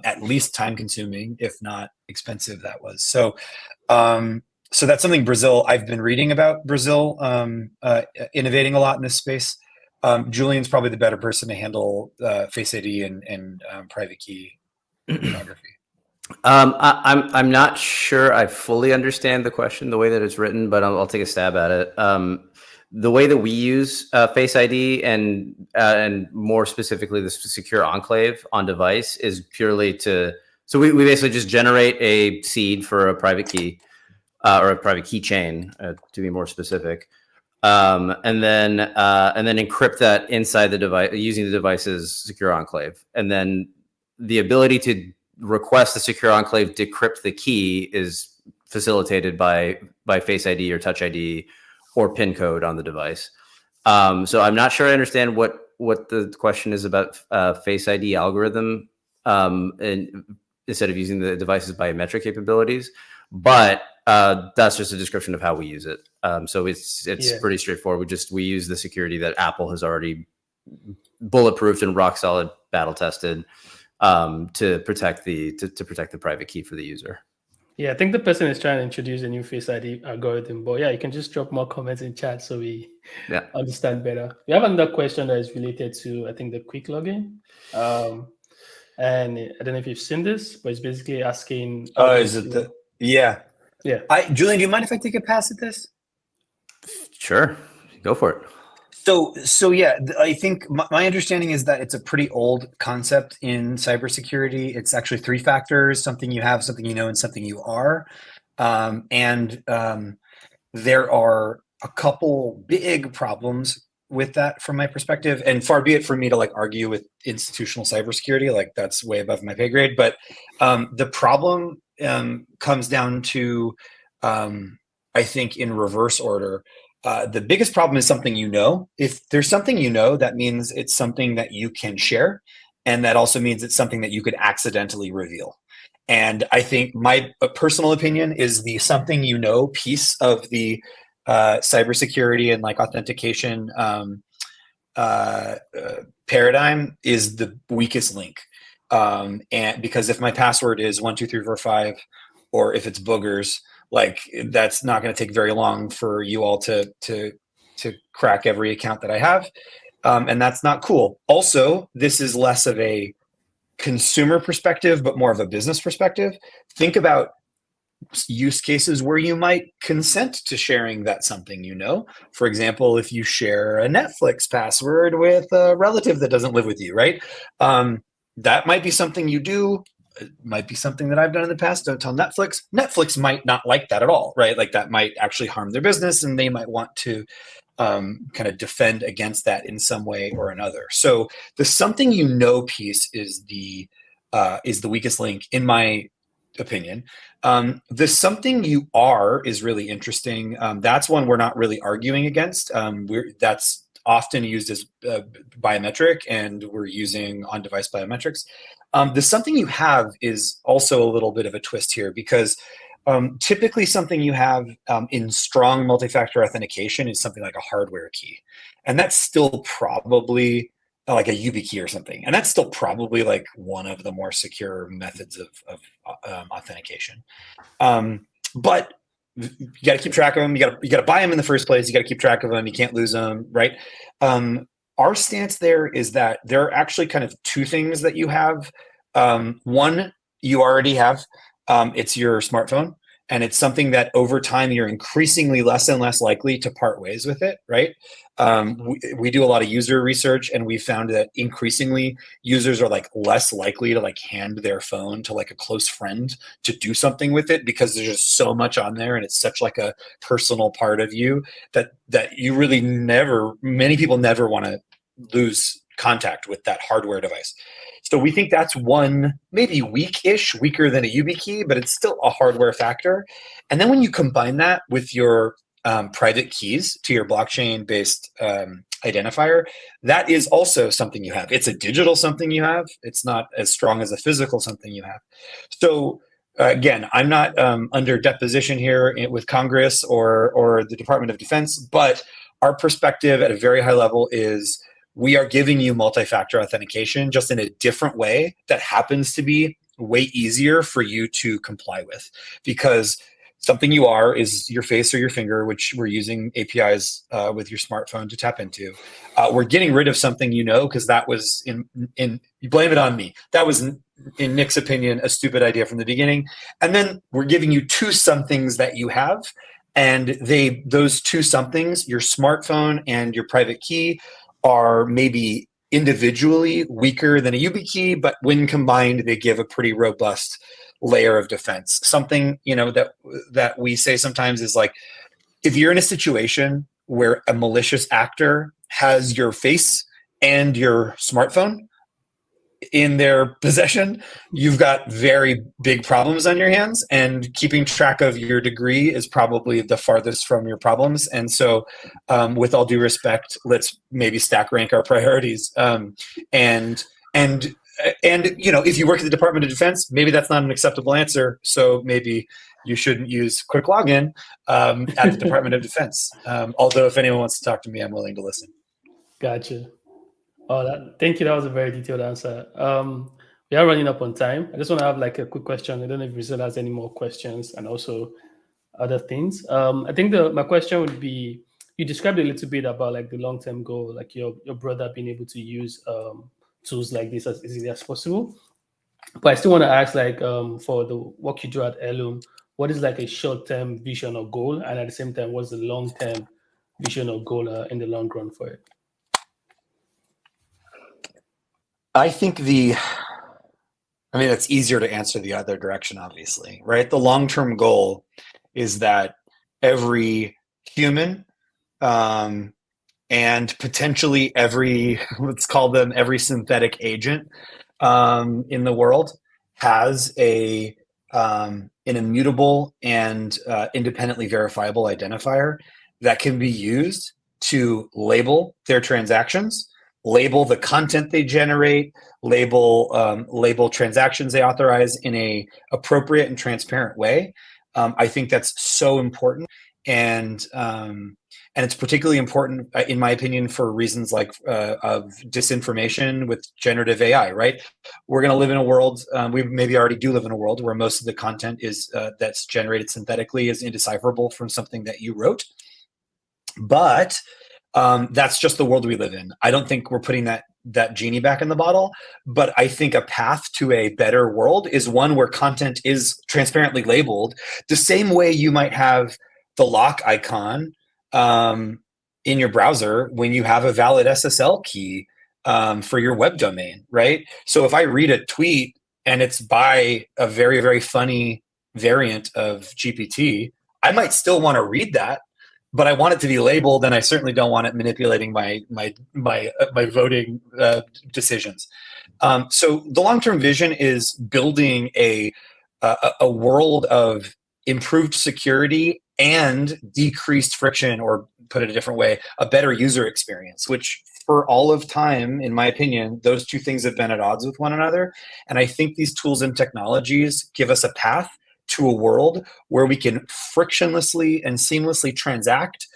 at least time consuming, if not expensive, that was. So that's something Brazil, I've been reading about Brazil innovating a lot in this space. Julian's probably the better person to handle Face ID and private key cryptography. I'm not sure I fully understand the question the way that it's written, but I'll take a stab at it. The way that we use Face ID and more specifically the secure enclave on device is purely so we basically just generate a seed for a private key. Or a private keychain, to be more specific, and then encrypt that inside the device using the device's secure enclave. And then the ability to request the secure enclave decrypt the key is facilitated by Face ID or Touch ID or PIN code on the device. So I'm not sure I understand what the question is about Face ID algorithm, and instead of using the device's biometric capabilities, but that's just a description of how we use it. So it's pretty straightforward. We use the security that Apple has already bulletproofed and rock solid battle tested to protect the private key for the user. Yeah, I think the person is trying to introduce a new Face ID algorithm, but yeah, you can just drop more comments in chat so we understand better. We have another question that is related to, I think, the quick login. And I don't know if you've seen this, but it's basically asking. Oh, is it the? Yeah. Yeah. Julian, do you mind if I take a pass at this? Sure, go for it. So yeah, I think my understanding is that it's a pretty old concept in cybersecurity. It's actually three factors: something you have, something you know, and something you are. There are a couple big problems with that from my perspective, and far be it for me to like argue with institutional cybersecurity, like that's way above my pay grade. But the problem comes down to, I think, in reverse order. The biggest problem is something you know. If there's something you know, that means it's something that you can share, and that also means it's something that you could accidentally reveal. And I think my personal opinion is the something you know piece of the cybersecurity and like authentication paradigm is the weakest link. And because if my password is 12345, or if it's boogers, like that's not going to take very long for you all to crack every account that I have, and that's not cool. Also, this is less of a consumer perspective, but more of a business perspective. Think about use cases where you might consent to sharing that something you know. For example, if you share a Netflix password with a relative that doesn't live with you, right? That might be something you do. It might be something that I've done in the past. Don't tell Netflix. Netflix might not like that at all, right? Like that might actually harm their business, and they might want to kind of defend against that in some way or another. So the something you know piece is the weakest link, in my opinion. The something you are is really interesting. That's one we're not really arguing against. That's often used as biometric, and we're using on-device biometrics. The something you have is also a little bit of a twist here, because typically something you have in strong multi-factor authentication is something like a hardware key. And that's still probably like a YubiKey or something. And that's still probably like one of the more secure methods of authentication. But you got to keep track of them. You got to buy them in the first place. You got to keep track of them. You can't lose them, right? Our stance there is that there are actually kind of two things that you have. One, you already have. It's your smartphone, and it's something that over time you're increasingly less and less likely to part ways with it, right? We do a lot of user research, and we found that increasingly users are like less likely to like hand their phone to like a close friend to do something with it, because there's just so much on there, and it's such like a personal part of you that you really many people never want to lose contact with that hardware device. So we think that's one, maybe weaker than a YubiKey, but it's still a hardware factor. And then when you combine that with your private keys to your blockchain-based identifier, that is also something you have. It's a digital something you have. It's not as strong as a physical something you have. So again, I'm not under deposition here with Congress or the Department of Defense, but our perspective at a very high level is we are giving you multi-factor authentication just in a different way that happens to be way easier for you to comply with, because something you are is your face or your finger, which we're using APIs with your smartphone to tap into. We're getting rid of something you know, because that was in you blame it on me. That was in Nick's opinion a stupid idea from the beginning. And then we're giving you two somethings that you have, and those two somethings, your smartphone and your private key, are maybe individually weaker than a YubiKey, but when combined, they give a pretty robust layer of defense. Something, that we say sometimes is like, if you're in a situation where a malicious actor has your face and your smartphone in their possession, you've got very big problems on your hands, and keeping track of your degree is probably the farthest from your problems. And so with all due respect, let's maybe stack rank our priorities. And if you work at the Department of Defense, maybe that's not an acceptable answer. So maybe you shouldn't use quick login at the Department of Defense. Although if anyone wants to talk to me, I'm willing to listen. Gotcha. Thank you. That was a very detailed answer. We are running up on time. I just want to have like a quick question. I don't know if Rizel has any more questions and also other things. I think my question would be, you described a little bit about like the long-term goal, like your brother being able to use tools like this as easily as possible. But I still want to ask, like, for the work you do at Heirloom, what is like a short-term vision or goal, and at the same time, what's the long-term vision or goal in the long run for it? I think it's easier to answer the other direction, obviously, right? The long-term goal is that every human, and potentially every, let's call them every synthetic agent, in the world has an immutable and independently verifiable identifier that can be used to label their transactions, label the content they generate, label transactions they authorize in a appropriate and transparent way. I think that's so important, and it's particularly important, in my opinion, for reasons like of disinformation with generative AI. Right, we're going to live in a world. We maybe already do live in a world where most of the content is that's generated synthetically is indecipherable from something that you wrote. But that's just the world we live in. I don't think we're putting that genie back in the bottle, but I think a path to a better world is one where content is transparently labeled, the same way you might have the lock icon in your browser when you have a valid SSL key for your web domain, right? So if I read a tweet and it's by a very, very funny variant of GPT, I might still want to read that, but I want it to be labeled, and I certainly don't want it manipulating my voting decisions. So the long-term vision is building a world of improved security and decreased friction, or put it a different way, a better user experience, which for all of time, in my opinion, those two things have been at odds with one another. And I think these tools and technologies give us a path to a world where we can frictionlessly and seamlessly transact.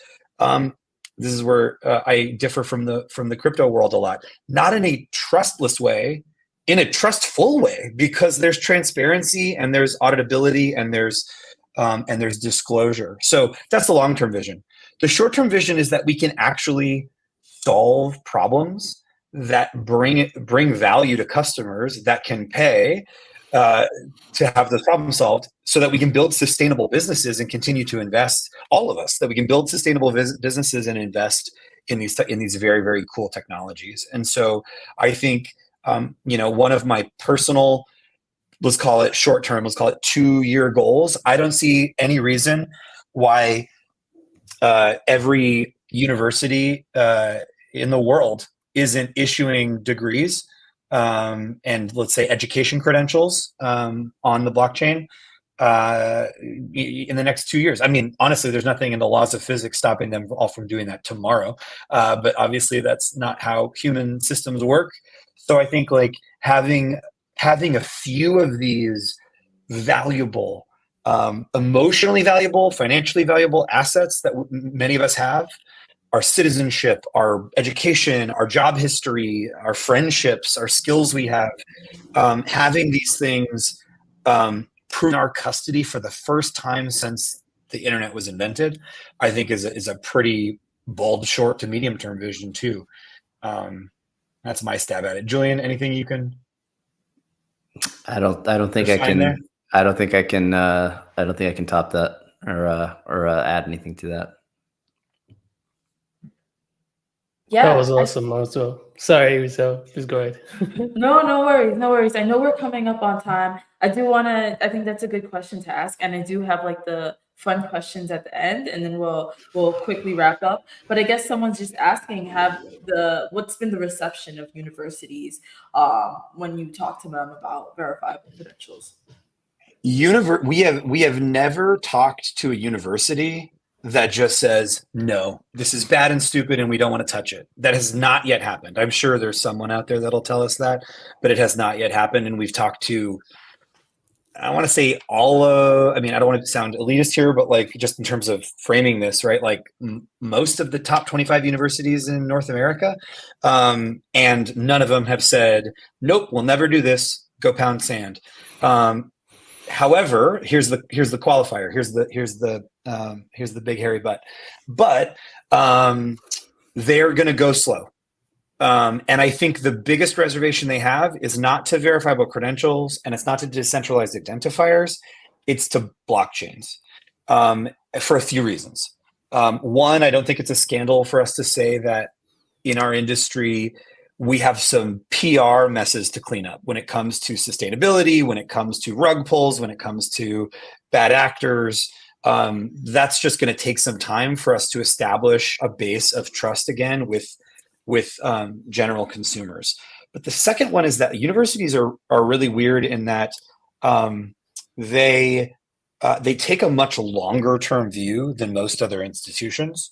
This is where I differ from the crypto world a lot. Not in a trustless way, in a trustful way, because there's transparency and there's auditability and there's disclosure. So that's the long-term vision. The short-term vision is that we can actually solve problems that bring value to customers that can pay to have those problems solved, so that we can build sustainable businesses and continue to invest, all of us, that we can build sustainable businesses and invest in these very, very cool technologies. And so I think, one of my personal, let's call it short term, let's call it 2-year goals, I don't see any reason why every university in the world isn't issuing degrees and, let's say, education credentials on the blockchain in the next 2 years. I mean, honestly, there's nothing in the laws of physics stopping them all from doing that tomorrow. But obviously, that's not how human systems work. So I think like having a few of these valuable, emotionally valuable, financially valuable assets that many of us have, our citizenship, our education, our job history, our friendships, our skills we have, having these things proven our custody for the first time since the internet was invented, I think is a pretty bold short to medium term vision too. That's my stab at it. Julian, anything you can? I don't think I can. There? I don't think I can top that or add anything to that. Yeah, that was awesome. Also, sorry, Rizel, please go ahead. No worries. I know we're coming up on time. I think that's a good question to ask, and I do have like the fun questions at the end, and then we'll quickly wrap up. But I guess someone's just asking, what's been the reception of universities when you talk to them about verifiable credentials? We have never talked to a university that just says, no, this is bad and stupid and we don't want to touch it. That has not yet happened. I'm sure there's someone out there that'll tell us that, but it has not yet happened. And we've talked to, I want to say I don't want to sound elitist here, but like just in terms of framing this, right? Like most of the top 25 universities in North America, and none of them have said, nope, we'll never do this, go pound sand. However, here's the qualifier. Here's the big hairy but they're going to go slow. And I think the biggest reservation they have is not to verifiable credentials, and it's not to decentralized identifiers. It's to blockchains, for a few reasons. One, I don't think it's a scandal for us to say that in our industry, we have some PR messes to clean up when it comes to sustainability, when it comes to rug pulls, when it comes to bad actors. That's just going to take some time for us to establish a base of trust again with general consumers. But the second one is that universities are really weird in that they take a much longer term view than most other institutions.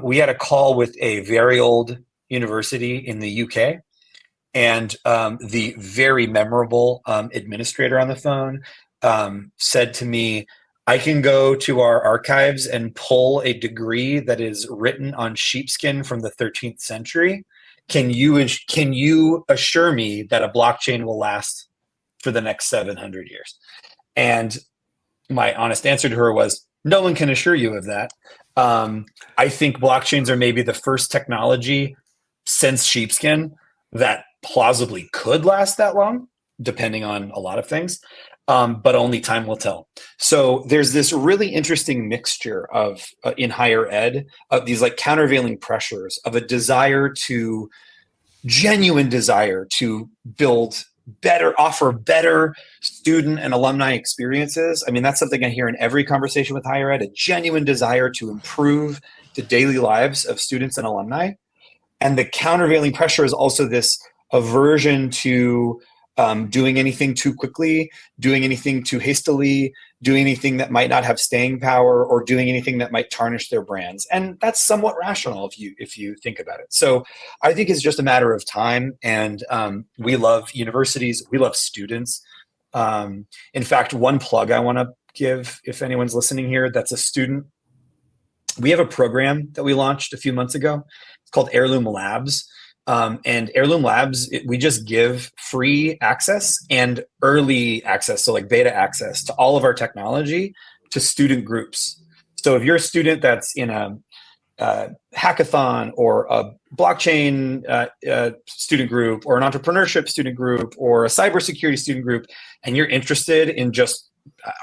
We had a call with a very old university in the UK, and the very memorable administrator on the phone said to me, I can go to our archives and pull a degree that is written on sheepskin from the 13th century. Can you assure me that a blockchain will last for the next 700 years? And my honest answer to her was, no one can assure you of that. I think blockchains are maybe the first technology since sheepskin that plausibly could last that long, depending on a lot of things. But only time will tell. So there's this really interesting mixture of in higher ed of these like countervailing pressures of a genuine desire to build better, offer better student and alumni experiences. I mean, that's something I hear in every conversation with higher ed, a genuine desire to improve the daily lives of students and alumni. And the countervailing pressure is also this aversion to doing anything too quickly, doing anything too hastily, doing anything that might not have staying power, or doing anything that might tarnish their brands. And that's somewhat rational if you think about it. So I think it's just a matter of time. And we love universities, we love students. In fact, one plug I want to give, if anyone's listening here, that's a student. We have a program that we launched a few months ago. It's called Heirloom Labs. And Heirloom Labs, we just give free access and early access, so like beta access to all of our technology to student groups. So if you're a student that's in a hackathon or a blockchain student group or an entrepreneurship student group or a cybersecurity student group, and you're interested in just,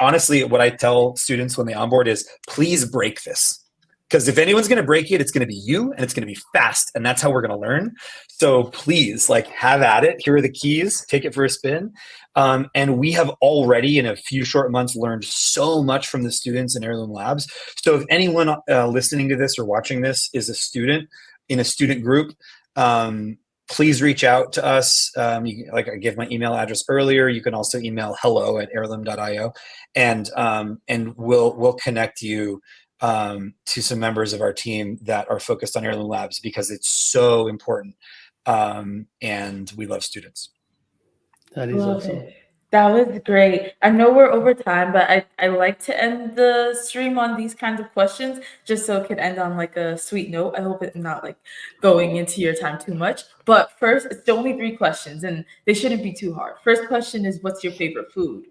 honestly, what I tell students when they onboard is, please break this. Because if anyone's going to break it, it's going to be you, and it's going to be fast, and that's how we're going to learn. So please, like, have at it. Here are the keys. Take it for a spin. And we have already, in a few short months, learned so much from the students in Heirloom Labs. So if anyone listening to this or watching this is a student in a student group, please reach out to us. Like I gave my email address earlier. You can also email hello@heirloom.io, and we'll connect you to some members of our team that are focused on Heirloom Labs, because it's so important, and we love students. That is awesome. It. That was great. I know we're over time, but I like to end the stream on these kinds of questions just so it could end on like a sweet note. I hope it's not like going into your time too much. But first, it's only 3 questions, and they shouldn't be too hard. First question is, what's your favorite food?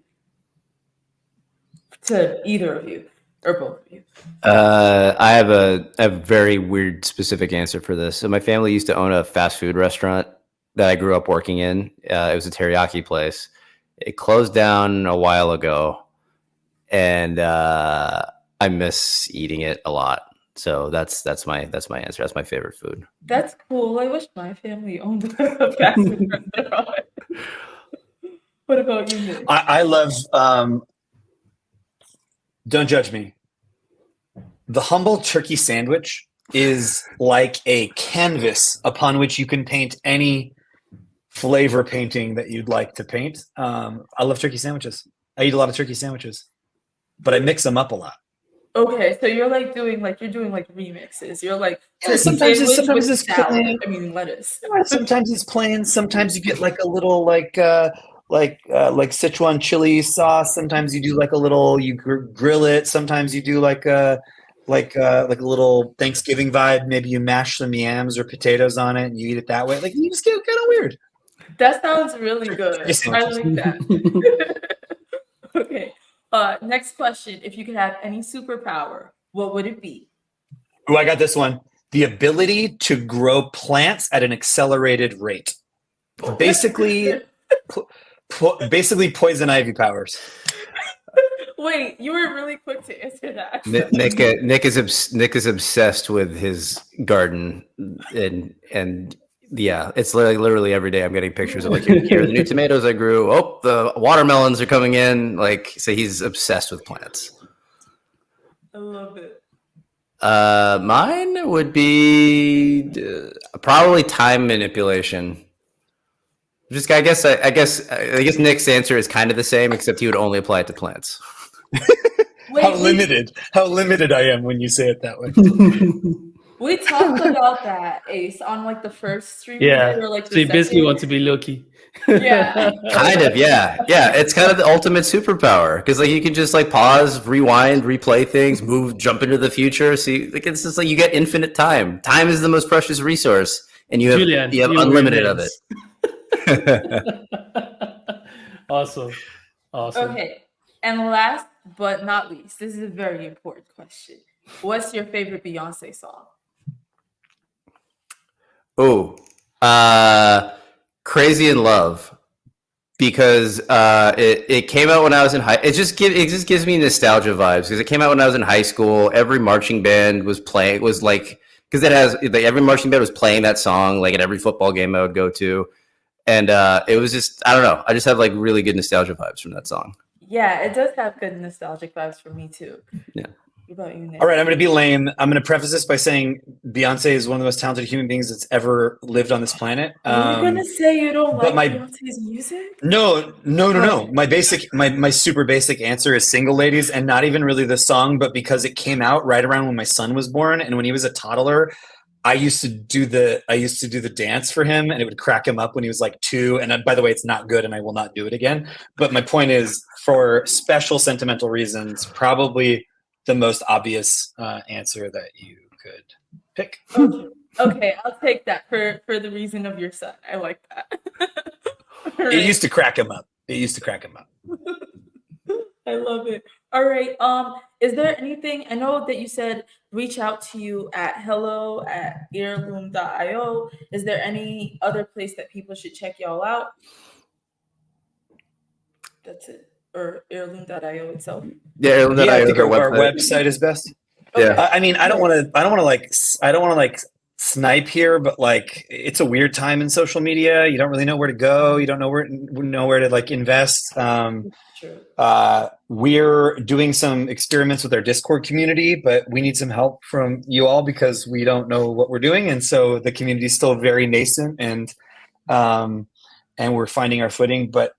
To either of you. Or both of you. I have a very weird specific answer for this. So my family used to own a fast food restaurant that I grew up working in. It was a teriyaki place. It closed down a while ago, and I miss eating it a lot. So that's my answer. That's my favorite food. That's cool. I wish my family owned a fast food restaurant. What about you, Nick? I love. Don't judge me. The humble turkey sandwich is like a canvas upon which you can paint any flavor painting that you'd like to paint. I love turkey sandwiches. I eat a lot of turkey sandwiches, but I mix them up a lot. Okay, so you're doing remixes. You're like, sometimes it's salad. plain. I mean, lettuce. Sometimes it's plain. Sometimes you get like a little like Sichuan chili sauce. Sometimes you do like a little, you grill it. Sometimes you do like a little Thanksgiving vibe. Maybe you mash some yams or potatoes on it and you eat it that way. Like, you just get kind of weird. That sounds really good. I like that. Okay. Next question. If you could have any superpower, what would it be? Oh, I got this one. the ability to grow plants at an accelerated rate. Basically, basically poison ivy powers. Wait, you were really quick to answer that. Nick is obsessed with his garden, and yeah, it's literally every day I'm getting pictures of like, here are the new tomatoes I grew. Oh, the watermelons are coming in. Like, so he's obsessed with plants. I love it. Mine would be probably time manipulation. Just I guess Nick's answer is kind of the same, except he would only apply it to plants. Wait, How limited I am when you say it that way. We talked about that, Ace, on like the first stream. Yeah. Or, like, So you basically want to be Loki. Yeah. Kind of, yeah. It's kind of the ultimate superpower because like you can just like pause, rewind, replay things, move, jump into the future. See, like it's just like you get infinite time. Time is the most precious resource, and you have unlimited of it. Awesome. Okay. And last but not least, this is a very important question. What's your favorite Beyonce song? Oh, Crazy in Love, because it came out when I was in high. It just gives me nostalgia vibes because it came out when I was in high school. Every marching band was playing. Was like because it has like, every marching band was playing that song like at every football game I would go to, and it was just I don't know. I just have like really good nostalgia vibes from that song. Yeah, it does have good nostalgic vibes for me too. Yeah. What about you, Nick? All right, I'm going to be lame. I'm going to preface this by saying Beyonce is one of the most talented human beings that's ever lived on this planet. Are you gonna say you don't like my- Beyonce's music? No. My super basic answer is "Single Ladies," and not even really the song, but because it came out right around when my son was born, and when he was a toddler, I used to do the dance for him, and it would crack him up when he was like 2. And by the way, it's not good, and I will not do it again. But my point is, for special sentimental reasons, probably the most obvious answer that you could pick. Okay, I'll take that for the reason of your son. I like that. It used to crack him up. I love it. All right. Is there anything? I know that you said reach out to you at hello@heirloom.io. Is there any other place that people should check y'all out? That's it. Or heirloom.io itself. Yeah, heirloom.io. I think our website is best. Okay. Yeah. I mean, I don't want to snipe here, but like it's a weird time in social media. You don't really know where to go. You don't know where to like invest. True. We're doing some experiments with our Discord community, but we need some help from you all because we don't know what we're doing, and so the community is still very nascent, and we're finding our footing. But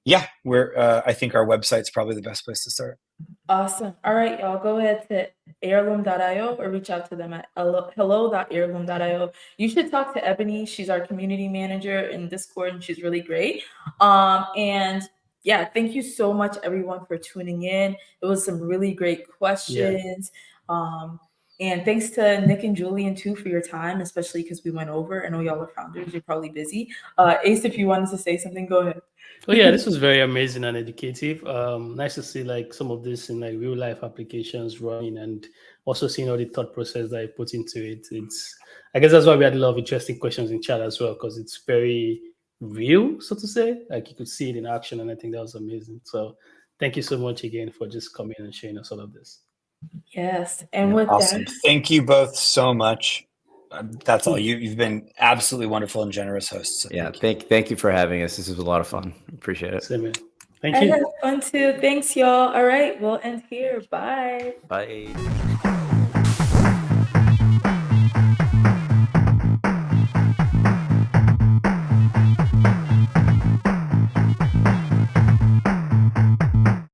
yeah, I think our website's probably the best place to start. Awesome. All right, y'all go ahead to heirloom.io or reach out to them at hello.heirloom.io. You should talk to Ebony. She's our community manager in Discord, and she's really great. And yeah, thank you so much, everyone, for tuning in. It was some really great questions. Yeah. And thanks to Nick and Julian, too, for your time, especially because we went over. I know y'all are founders. You're probably busy. Ace, if you wanted to say something, go ahead. Oh yeah, this was very amazing and educative. Nice to see like some of this in like real life applications running, and also seeing all the thought process that I put into it. I guess that's why we had a lot of interesting questions in chat as well, because it's very real, so to say. Like you could see it in action, and I think that was amazing. So thank you so much again for just coming and sharing us all of this. Yes, and with awesome. that, thank you both so much. That's all. You've been absolutely wonderful and generous hosts. So yeah, thank you for having us. This was a lot of fun. Appreciate it. Same here. Thank I you. had fun too. Thanks, y'all. All right, we'll end here. Bye. Bye.